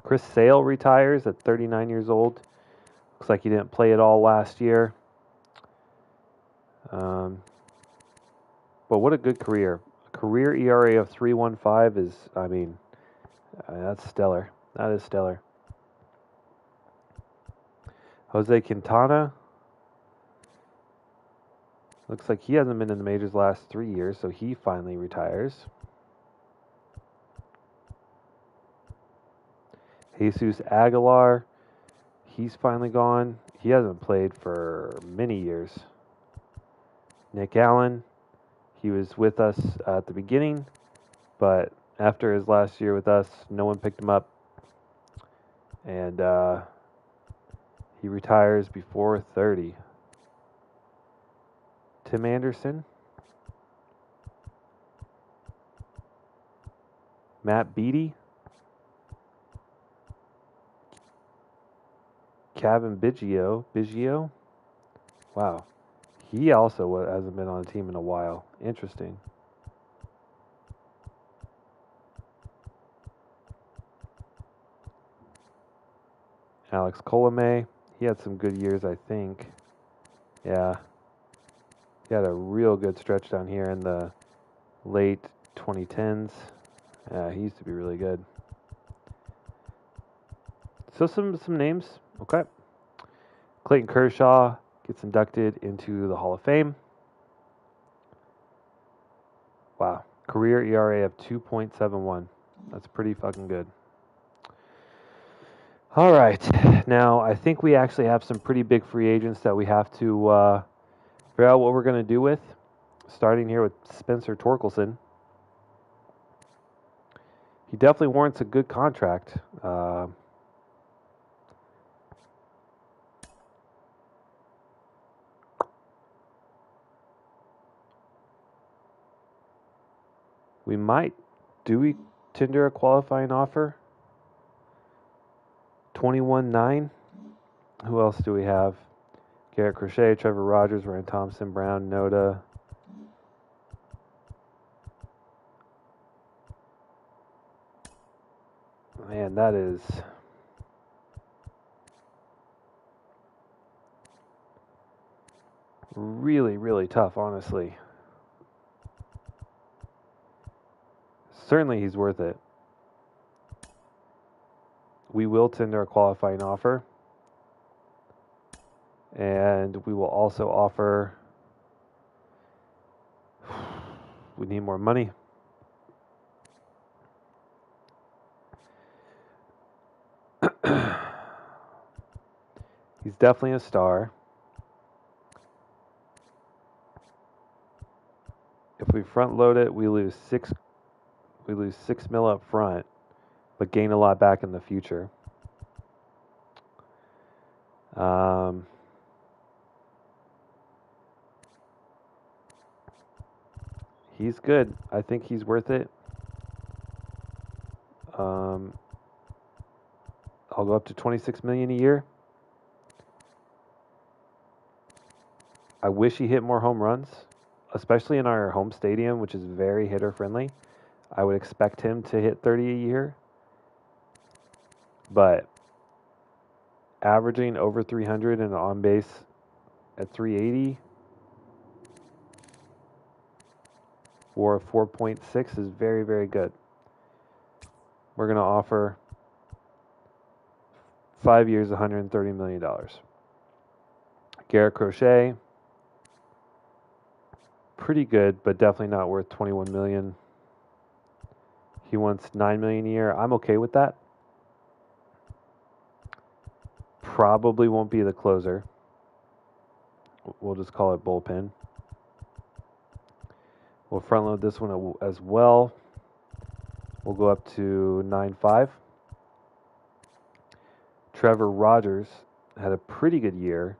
Chris Sale retires at 39 years old. Looks like he didn't play at all last year. But what a good career. Career ERA of 3.15 is, that's stellar. That is stellar. Jose Quintana. Looks like he hasn't been in the majors the last 3 years, so he finally retires. Jesus Aguilar. He's finally gone. He hasn't played for many years. Nick Allen. He was with us at the beginning, but after his last year with us, no one picked him up. And he retires before 30. Tim Anderson. Matt Beattie. Kevin Biggio. Wow. He also hasn't been on a team in a while. Interesting. Alex Colomé. He had some good years, I think. Yeah. He had a real good stretch down here in the late 2010s. Yeah, he used to be really good. So some names. Okay. Clayton Kershaw gets inducted into the Hall of Fame. Wow. Career ERA of 2.71. That's pretty fucking good. All right. Now, I think we actually have some pretty big free agents that we have to figure out what we're going to do with. Starting here with Spencer Torkelson. He definitely warrants a good contract. Do we tender a qualifying offer? 21-9. Who else do we have? Garrett Crochet, Trevor Rogers, Ryan Thompson, Brown, Noda. Man, that is really, really tough, honestly. Certainly he's worth it. We will tender a qualifying offer. And we will also offer... We need more money. He's definitely a star. If we front load it, we lose $6 million up front, but gain a lot back in the future. He's good. I think he's worth it. I'll go up to $26 million a year. I wish he hit more home runs, especially in our home stadium, which is very hitter friendly. I would expect him to hit 30 a year, but averaging over 300 and on base at 380 or a 4.6 is very, very good. We're going to offer 5 years, $130 million. Garrett Crochet, pretty good, but definitely not worth $21 million. He wants $9 million a year. I'm okay with that. Probably won't be the closer. We'll just call it bullpen. We'll front load this one as well. We'll go up to 9.5. Trevor Rogers had a pretty good year.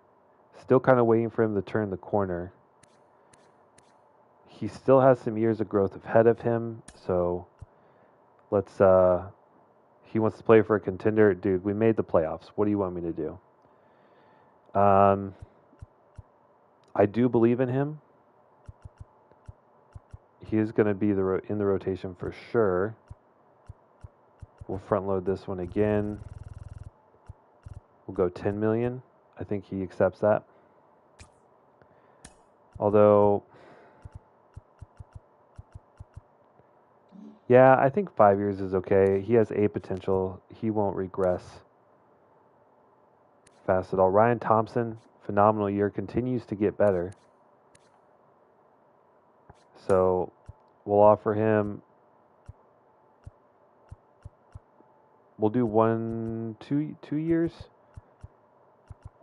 Still kind of waiting for him to turn the corner. He still has some years of growth ahead of him, so let's he wants to play for a contender. Dude, we made the playoffs. What do you want me to do? I do believe in him. He is going to be in the rotation for sure. We'll front load this one again. We'll go 10 million. I think he accepts that. Although, yeah, I think 5 years is okay. He has A potential. He won't regress fast at all. Ryan Thompson, phenomenal year, continues to get better. So we'll offer him, we'll do 2 years.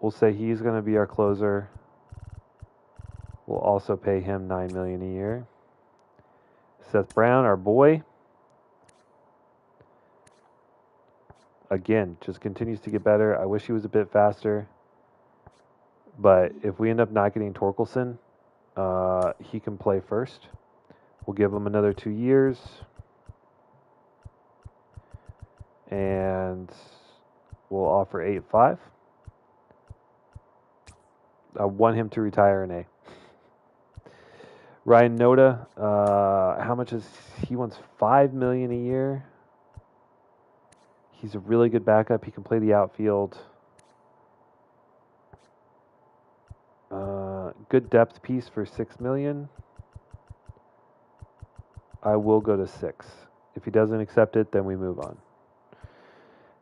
We'll say he's going to be our closer. We'll also pay him $9 million a year. Seth Brown, our boy, again, just continues to get better. I wish he was a bit faster. But if we end up not getting Torkelson, he can play first. We'll give him another 2 years. And we'll offer 8.5. I want him to retire in A. Ryan Noda, how much is he? Wants $5 million a year. He's a really good backup. He can play the outfield. Good depth piece for $6 million. I will go to 6. If he doesn't accept it, then we move on.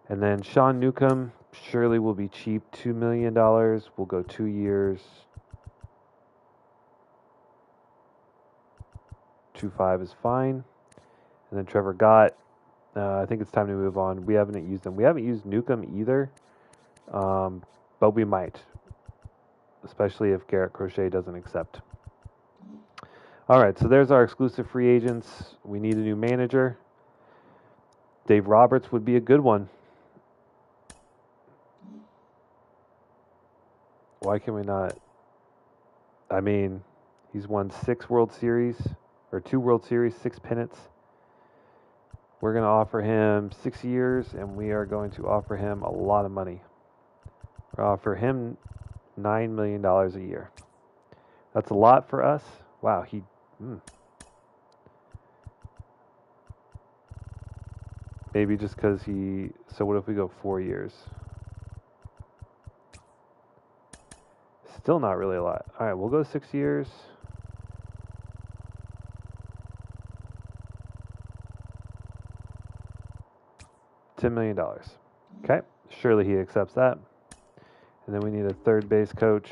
And then Sean Newcomb surely will be cheap, $2 million. We'll go 2 years. 2.5 is fine. And then Trevor Gott, I think it's time to move on. We haven't used them. We haven't used Newcomb either, but we might, especially if Garrett Crochet doesn't accept. All right, so there's our exclusive free agents. We need a new manager. Dave Roberts would be a good one. Why can we not? I mean, he's won 6 World Series, or 2 World Series, 6 pennants. We're going to offer him 6 years, and we are going to offer him a lot of money. We're going to offer him $9 million a year. That's a lot for us. Wow, maybe just because he... So what if we go 4 years? Still not really a lot. All right, we'll go 6 years. $10 million. Okay, surely he accepts that. And then we need a third base coach.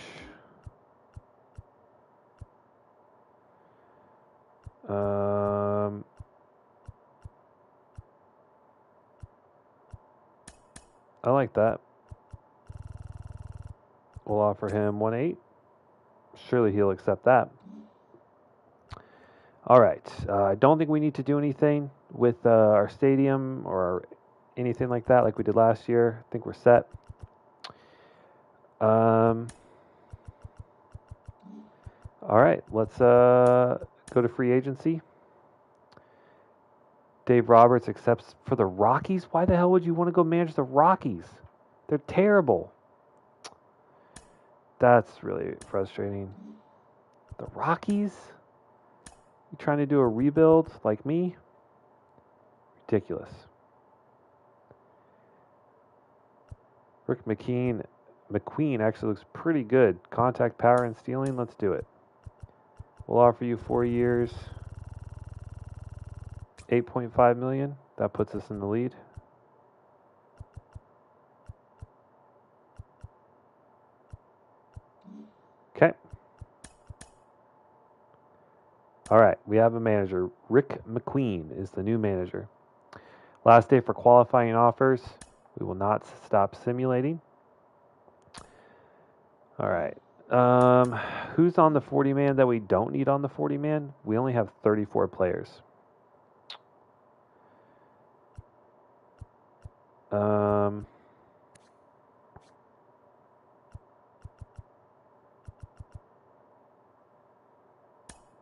I like that. We'll offer him 1.8. Surely he'll accept that. All right. I don't think we need to do anything with our stadium or anything like that like we did last year. I think we're set. All right. Let's go to free agency. Dave Roberts accepts for the Rockies. Why the hell would you want to go manage the Rockies? They're terrible. That's really frustrating. The Rockies? You trying to do a rebuild like me? Ridiculous. Rick McQueen actually looks pretty good. Contact, power, and stealing. Let's do it. We'll offer you 4 years, $8.5 million. That puts us in the lead. Okay. All right, we have a manager. Rick McQueen is the new manager. Last day for qualifying offers. We will not stop simulating. All right. Who's on the 40-man that we don't need on the 40-man? We only have 34 players.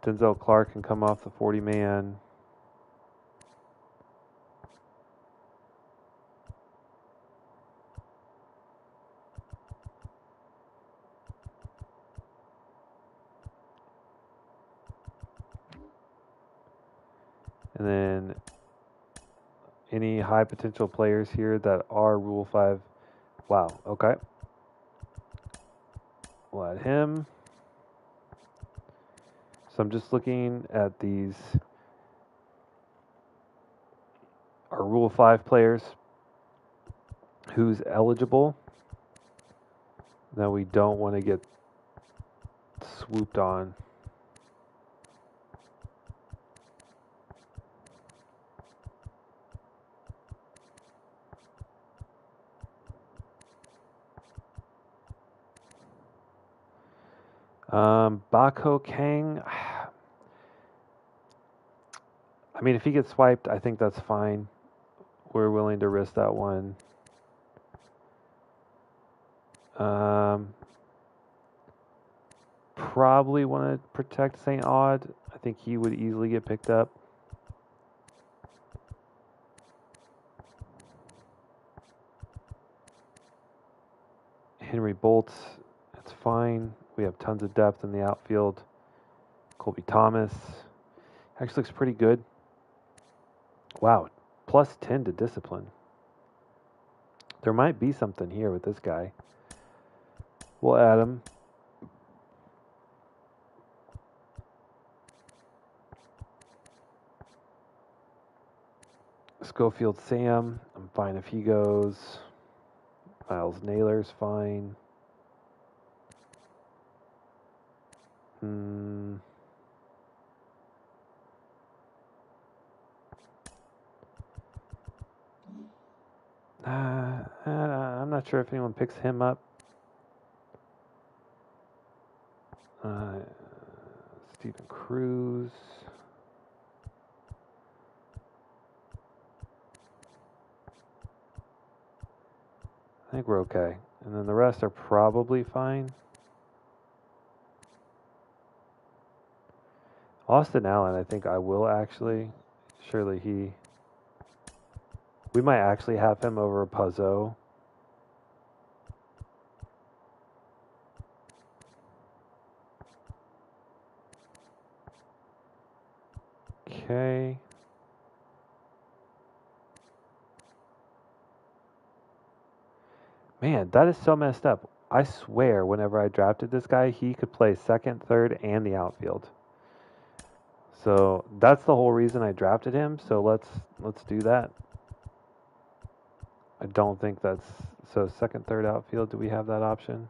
Denzel Clark can come off the 40-man. And then any high potential players here that are Rule 5. Wow, okay. We'll add him. So I'm just looking at these. Our Rule 5 players. Who's eligible that we don't want to get swooped on. Bako Kang. I mean, if he gets swiped, I think that's fine. We're willing to risk that one. Probably want to protect St. Aud. I think he would easily get picked up. Henry Bolts, it's fine. We have tons of depth in the outfield. Colby Thomas actually looks pretty good. Wow, plus 10 to discipline. There might be something here with this guy. We'll add him. Schofield Sam, I'm fine if he goes. Miles Naylor's fine. not sure if anyone picks him up. Stephen Cruz. I think we're okay. And then the rest are probably fine. Austin Allen, I think I will actually. Surely he... We might actually have him over Puzo. Okay. Man, that is so messed up. I swear, whenever I drafted this guy, he could play second, third, and the outfield. So that's the whole reason I drafted him. So let's do that. I don't think that's so. Second, third outfield. Do we have that option?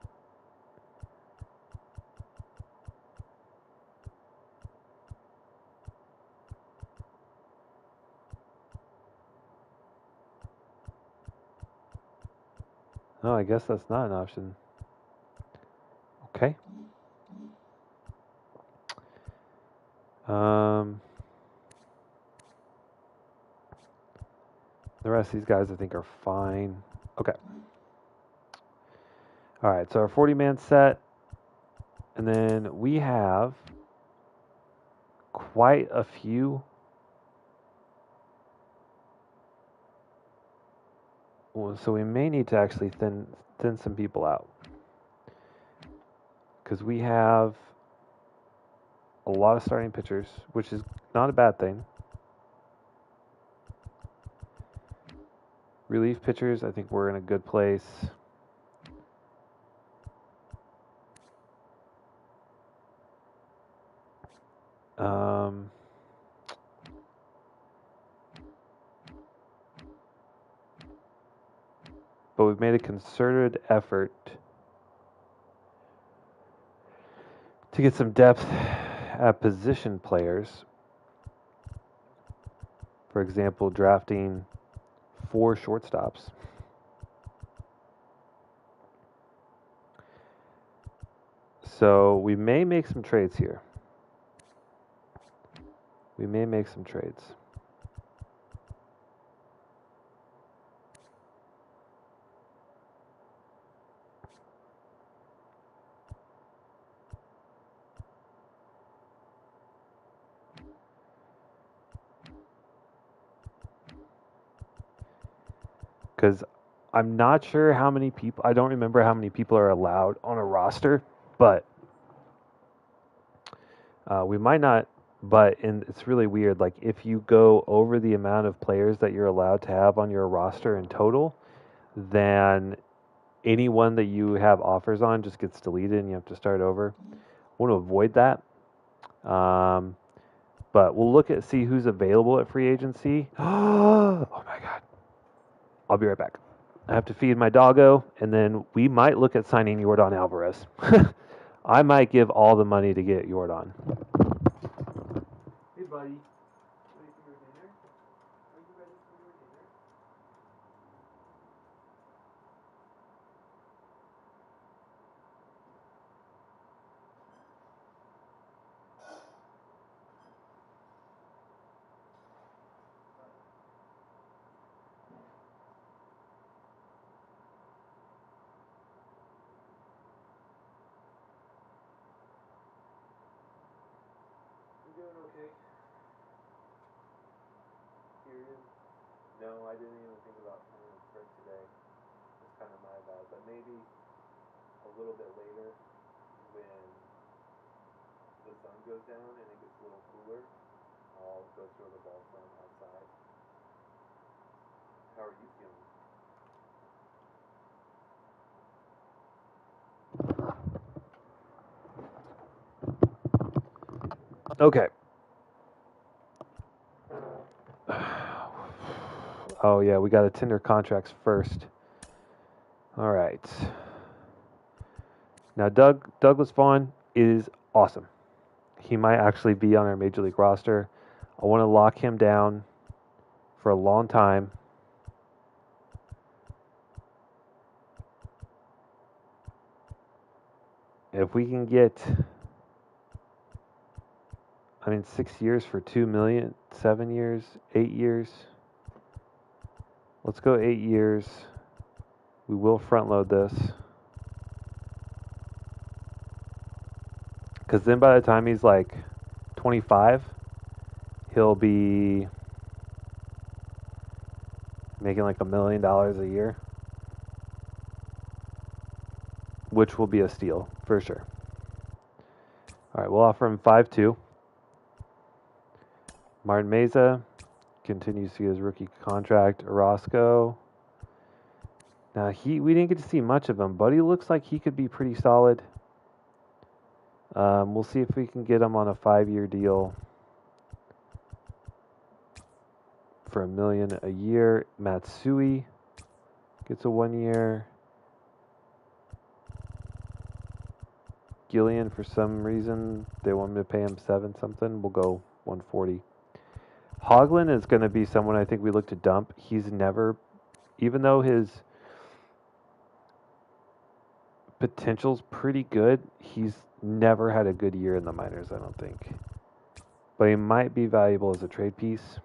No, I guess that's not an option. Okay. The rest of these guys I think are fine. Okay. All right, so our 40-man set. And then we have quite a few. So we may need to actually thin some people out. Because we have a lot of starting pitchers, which is not a bad thing. Relief pitchers, I think we're in a good place. But we've made a concerted effort to get some depth at position players. For example, drafting 4 shortstops. So we may make some trades here. We may make some trades. Because I'm not sure how many people, I don't remember how many people are allowed on a roster, but we might not, and it's really weird. Like if you go over the amount of players that you're allowed to have on your roster in total, then anyone that you have offers on just gets deleted and you have to start over. I want to avoid that. But we'll see who's available at free agency. Oh my God. I'll be right back. I have to feed my doggo, and then we might look at signing Yordan Alvarez. I might give all the money to get Yordan. Hey, buddy. Ready for your dinner? Are you ready for your dinner? You doing okay? Serious? No, I didn't even think about coming to sprint today. It's kind of my bad, but maybe a little bit later when the sun goes down and it gets a little cooler, I'll go throw the ball from outside. How are you feeling? Okay. Oh yeah, we got to tender contracts first. All right. Now Douglas Vaughn is awesome. He might actually be on our major league roster. I want to lock him down for a long time. If we can get, 6 years for $2 million, 7 years, 8 years. Let's go 8 years. We will front load this. Because then by the time he's like 25, he'll be making like $1 million a year, which will be a steal for sure. All right, we'll offer him 5.2. Martin Meza continues to get his rookie contract. Orozco. Now we didn't get to see much of him, but he looks like he could be pretty solid. We'll see if we can get him on a 5-year deal for $1 million a year. Matsui gets a 1 year. Gillian, for some reason, they want me to pay him 7 something. We'll go 140. Hoagland is going to be someone I think we look to dump. He's never, even though his potential's pretty good, he's never had a good year in the minors, I don't think. But he might be valuable as a trade piece.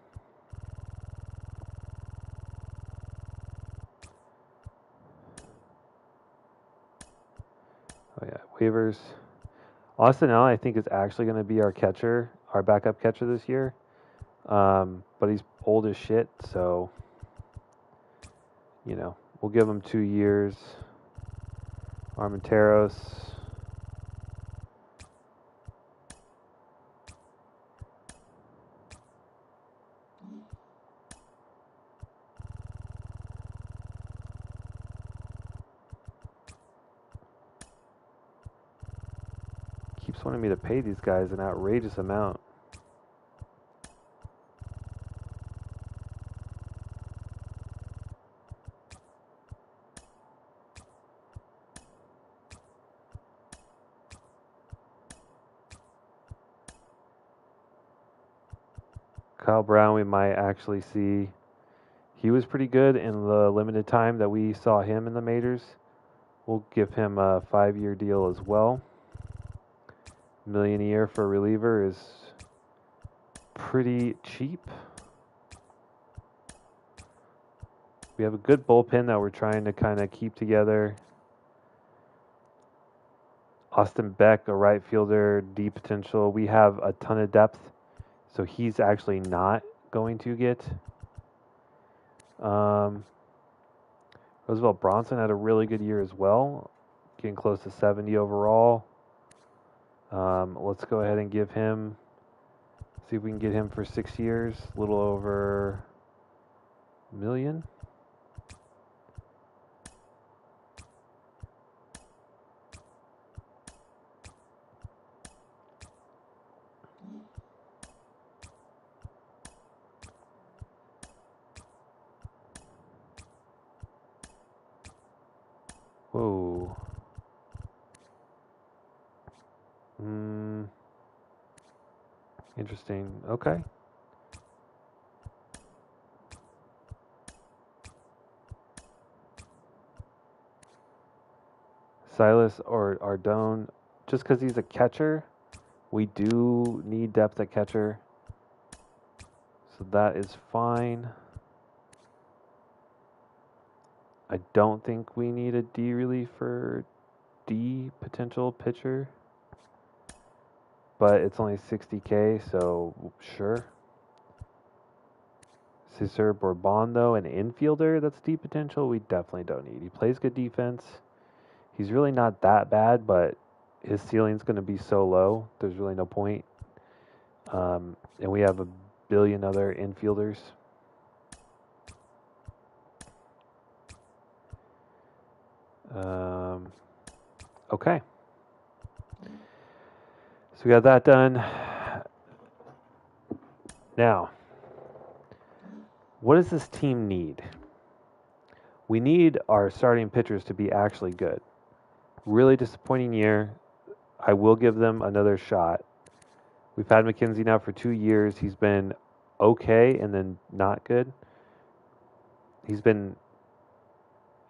Oh yeah, waivers. Austin Allen, I think, is actually going to be our catcher, our backup catcher this year. But he's old as shit, so, we'll give him 2 years. Armenteros. Keeps wanting me to pay these guys an outrageous amount. Kyle Brown, we might actually see. He was pretty good in the limited time that we saw him in the majors. We'll give him a 5-year deal as well. $1 million a year for a reliever is pretty cheap. We have a good bullpen that we're trying to kind of keep together. Austin Beck, a right fielder, deep potential. We have a ton of depth, so he's actually not going to get. Roosevelt Bronson had a really good year as well, getting close to 70 overall. Let's go ahead and give him, see if we can get him for 6 years, a little over $1 million. Whoa. Interesting. Okay. Silas or Ardone, just because he's a catcher, we do need depth at catcher. So that is fine. I don't think we need a D reliever, D potential pitcher. But it's only $60K, so sure. Cesar Bourbon, though, an infielder that's D potential, we definitely don't need. He plays good defense. He's really not that bad, but his ceiling's going to be so low, there's really no point. And we have a billion other infielders. Okay. So we got that done. Now, what does this team need? We need our starting pitchers to be actually good. Really disappointing year. I will give them another shot. We've had McKenzie now for 2 years. He's been okay and then not good. He's been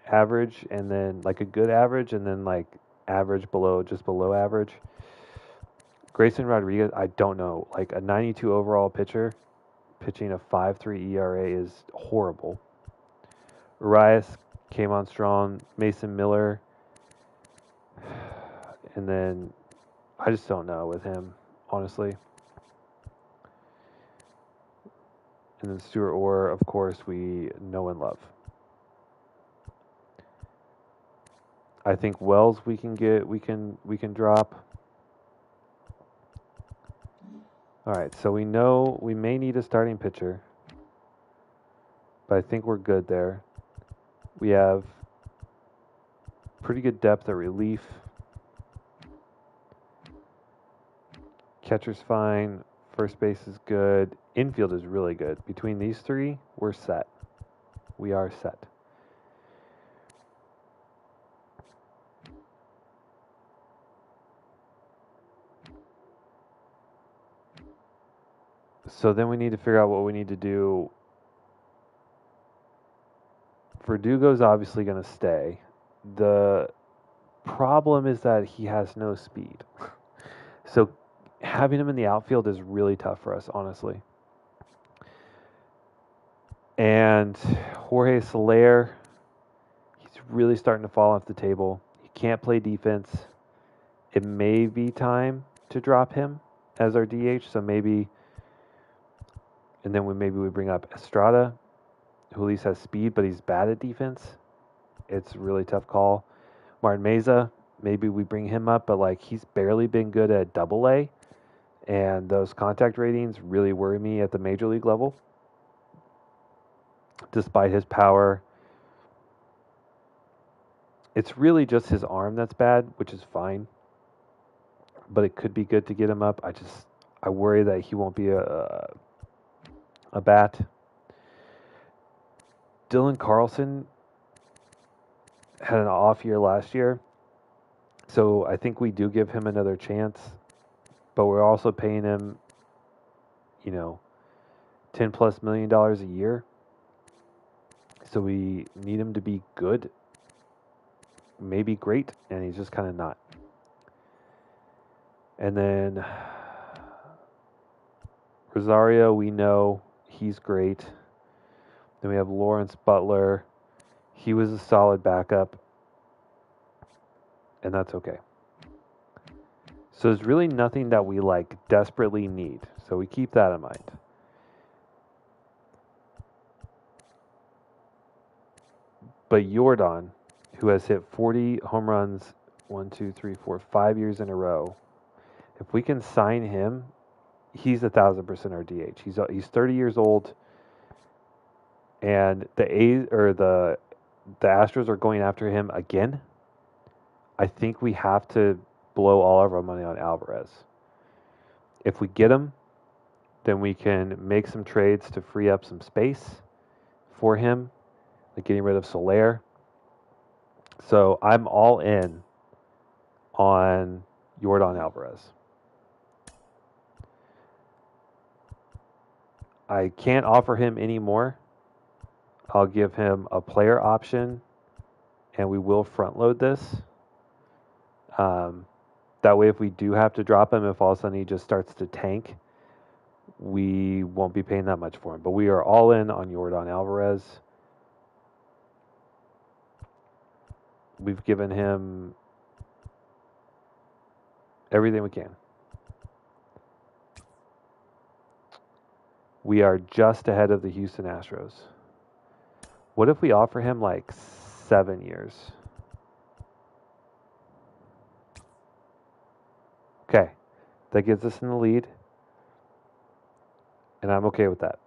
average and then like a good average and then like average, just below average. Grayson Rodriguez, I don't know. Like a 92 overall pitcher, pitching a 5.3 ERA is horrible. Urias came on strong. Mason Miller. And then I just don't know with him, honestly. And then Stuart Orr, of course, we know and love. I think Wells we can drop. All right, so we know we may need a starting pitcher, but I think we're good there. We have pretty good depth at relief. Catcher's fine. First base is good. Infield is really good. Between these three, we're set. We are set. So then we need to figure out what we need to do. Verdugo's obviously going to stay. The problem is that he has no speed. So having him in the outfield is really tough for us, honestly. And Jorge Soler, he's really starting to fall off the table. He can't play defense. It may be time to drop him as our DH. So maybe, and then maybe we bring up Estrada, who at least has speed, but he's bad at defense. It's a really tough call. Martin Meza, maybe we bring him up, but like he's barely been good at AA, and those contact ratings really worry me at the major league level. Despite his power, it's really just his arm that's bad, which is fine. But it could be good to get him up. I worry that he won't be a bat. Dylan Carlson had an off year last year, so I think we do give him another chance. But we're also paying him, $10+ million a year. So we need him to be good, maybe great, and he's just kind of not. And then Rosario, we know he's great. Then we have Lawrence Butler. He was a solid backup, and that's okay. So there's really nothing that we desperately need. So we keep that in mind. But Jordan, who has hit 40 home runs 5 years in a row, if we can sign him, he's 1,000% our DH. He's 30 years old, and the Astros are going after him again. I think we have to blow all of our money on Alvarez. If we get him, then we can make some trades to free up some space for him, like getting rid of Soler. So I'm all in on Yordan Alvarez. I can't offer him any more. I'll give him a player option, and we will front load this. That way, if we do have to drop him, if all of a sudden he just starts to tank, we won't be paying that much for him. But we are all in on Yordan Alvarez. We've given him everything we can. We are just ahead of the Houston Astros. What if we offer him 7 years? Okay, that gets us in the lead, and I'm okay with that.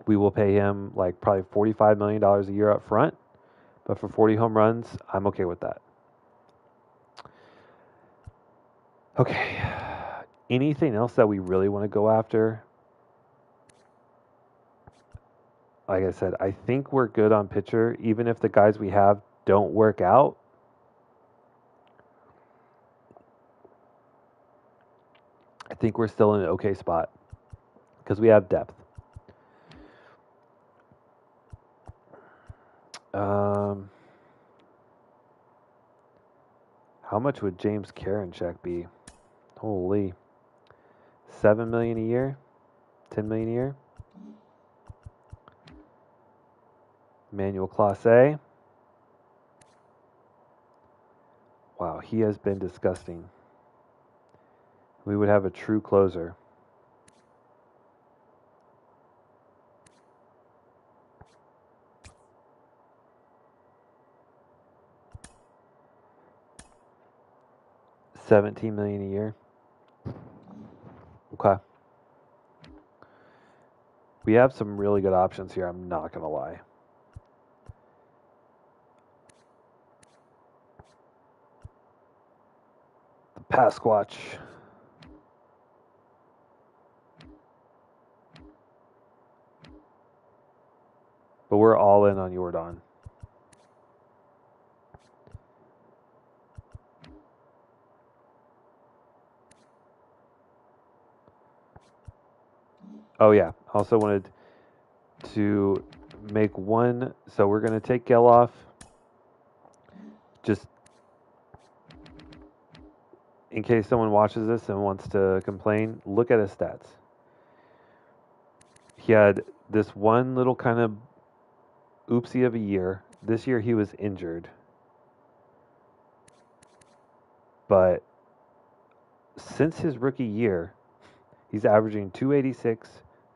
We will pay him probably $45 million a year up front, but for 40 home runs, I'm okay with that. Okay, anything else that we really want to go after? Like I said, I think we're good on pitcher, even if the guys we have don't work out. I think we're still in an okay spot because we have depth. How much would James Karinchak be? Holy. 7 million a year? 10 million a year? Manuel Clase. Wow, he has been disgusting. We would have a true closer. $17 million a year. Okay. We have some really good options here, I'm not going to lie. The Pasquatch. But we're all in on Jordan. Oh yeah, also wanted to make one. So we're going to take Geloff. Just in case someone watches this and wants to complain, look at his stats. He had this one little kind of oopsie of a year. This year he was injured. But since his rookie year, he's averaging 286,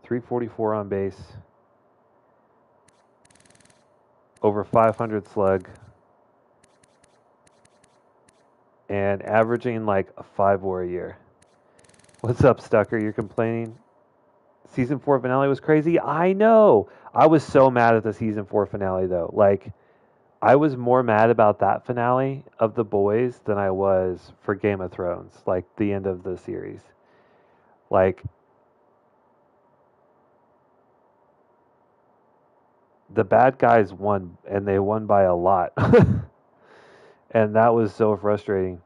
344 on base, over 500 slug, and averaging like a 5 WAR a year. What's up, Stucker? You're complaining? Season 4 finale was crazy? I know! I was so mad at the Season 4 finale, though. Like, I was more mad about that finale of The Boys than I was for Game of Thrones, like, the end of the series. Like, the bad guys won, and they won by a lot. And that was so frustrating.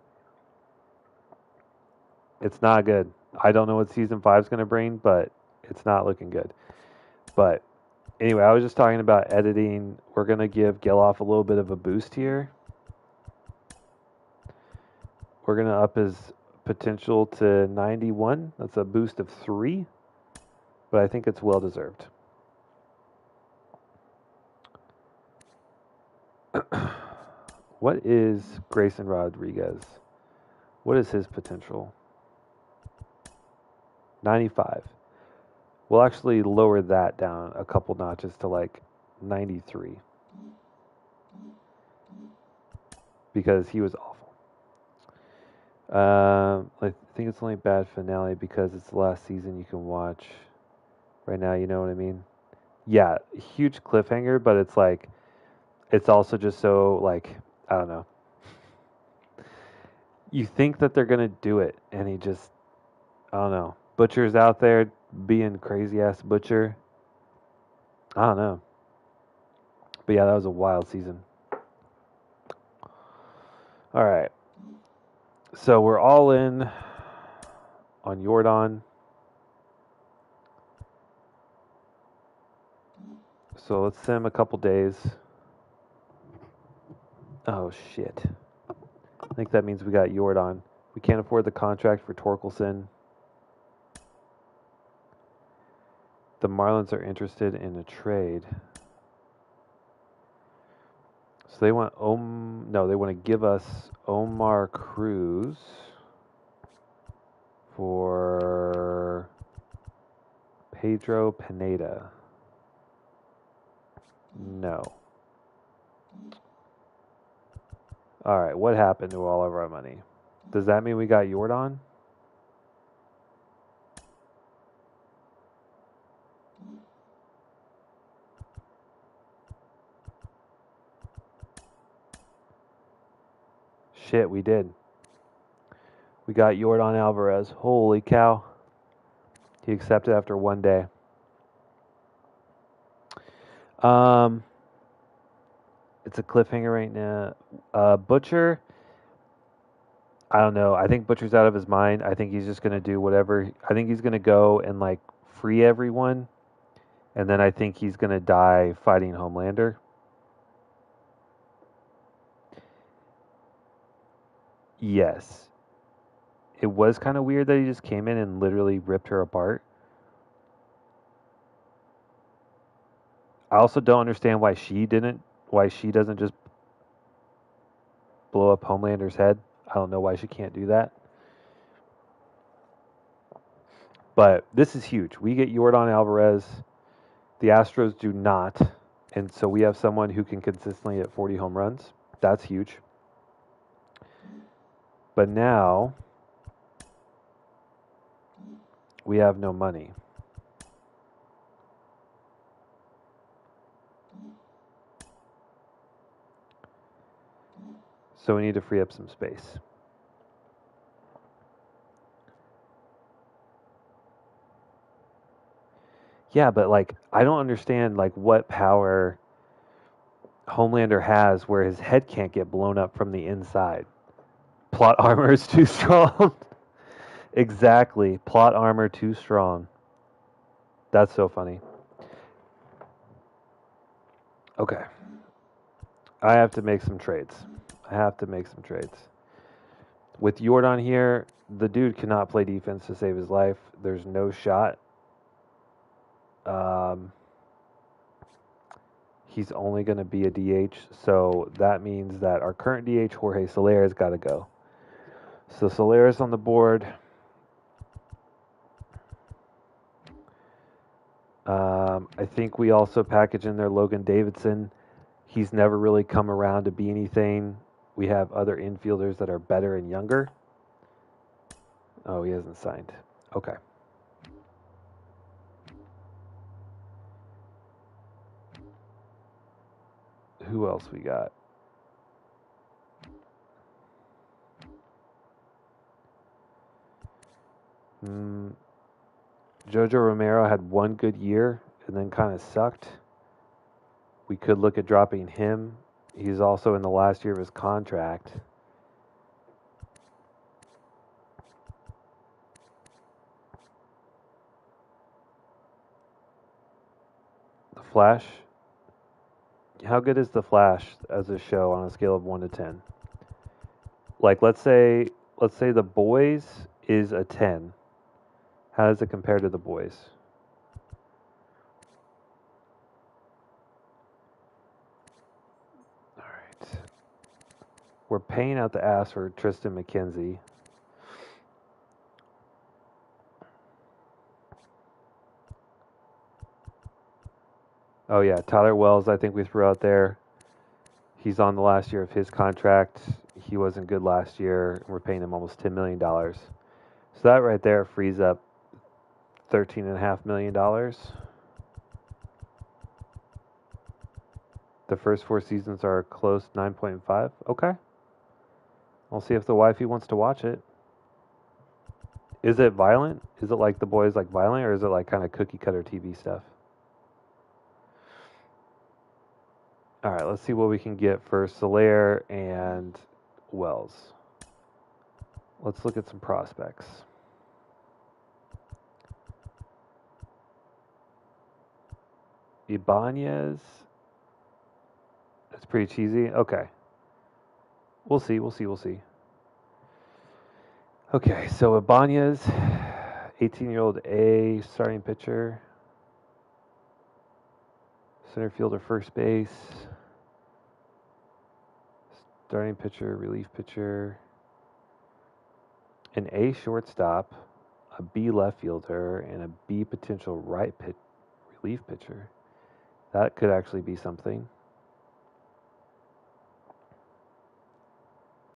It's not good. I don't know what Season 5 is going to bring, but it's not looking good. But anyway, I was just talking about editing. We're going to give Geloff a little bit of a boost here. We're going to up his potential to 91. That's a boost of 3. But I think it's well deserved. What is Grayson Rodriguez? What is his potential? 95. We'll actually lower that down a couple notches to like 93. Because he was awful. I think it's only bad finale because it's the last season you can watch right now, you know what I mean? Yeah, huge cliffhanger, but it's like, it's also just so, like, I don't know. You think that they're going to do it, and he just, I don't know. Butcher's out there being crazy-ass Butcher. I don't know. But yeah, that was a wild season. All right. So we're all in on Jordan. So let's send him a couple days. Oh, shit. I think that means we got Jordan. We can't afford the contract for Torkelson. The Marlins are interested in a trade. So they want they want to give us Omar Cruz for Pedro Pineda. No. All right, what happened to all of our money? Does that mean we got Jordan? Shit, we did. We got Jordan Alvarez. Holy cow. He accepted after 1 day. It's a cliffhanger right now. Butcher, I don't know. I think Butcher's out of his mind. I think he's just going to do whatever. I think he's going to go and, like, free everyone. And then I think he's going to die fighting Homelander. Yes. It was kind of weird that he just came in and literally ripped her apart. I also don't understand why she doesn't just blow up Homelander's head. I don't know why she can't do that. But this is huge. We get Yordan Alvarez. The Astros do not. And so we have someone who can consistently hit 40 home runs. That's huge. But now we have no money. So we need to free up some space. Yeah, but like I don't understand like what power Homelander has where his head can't get blown up from the inside. Plot armor is too strong. Exactly. Plot armor too strong. That's so funny. Okay. I have to make some trades. With Yordan here, the dude cannot play defense to save his life. There's no shot. He's only going to be a DH, so that means that our current DH, Jorge Soler, has got to go. So Soler is on the board. I think we also package in there Logan Davidson. He's never really come around to be anything. We have other infielders that are better and younger. Oh, he hasn't signed. Okay. Who else we got? Jojo Romero had one good year and then kind of sucked. We could look at dropping him. He's also in the last year of his contract. The Flash. How good is The Flash as a show on a scale of 1 to 10? Like let's say The Boys is a 10. How does it compare to The Boys? All right. We're paying out the ass for Tristan McKenzie. Oh yeah, Tyler Wells, I think we threw out there. He's on the last year of his contract. He wasn't good last year. We're paying him almost $10 million. So that right there frees up $13.5 million. The first 4 seasons are close 9.5. Okay. I'll see if the wifey wants to watch it. Is it violent? Is it like The Boys like violent, or is it like kind of cookie cutter TV stuff? All right, let's see what we can get for Soler and Wells. Let's look at some prospects. Ibanez. That's pretty cheesy. Okay. We'll see. Okay, so Ibanez, 18-year-old A, starting pitcher. Center fielder, first base. Starting pitcher, relief pitcher. An A shortstop, a B left fielder, and a B potential relief pitcher. That could actually be something.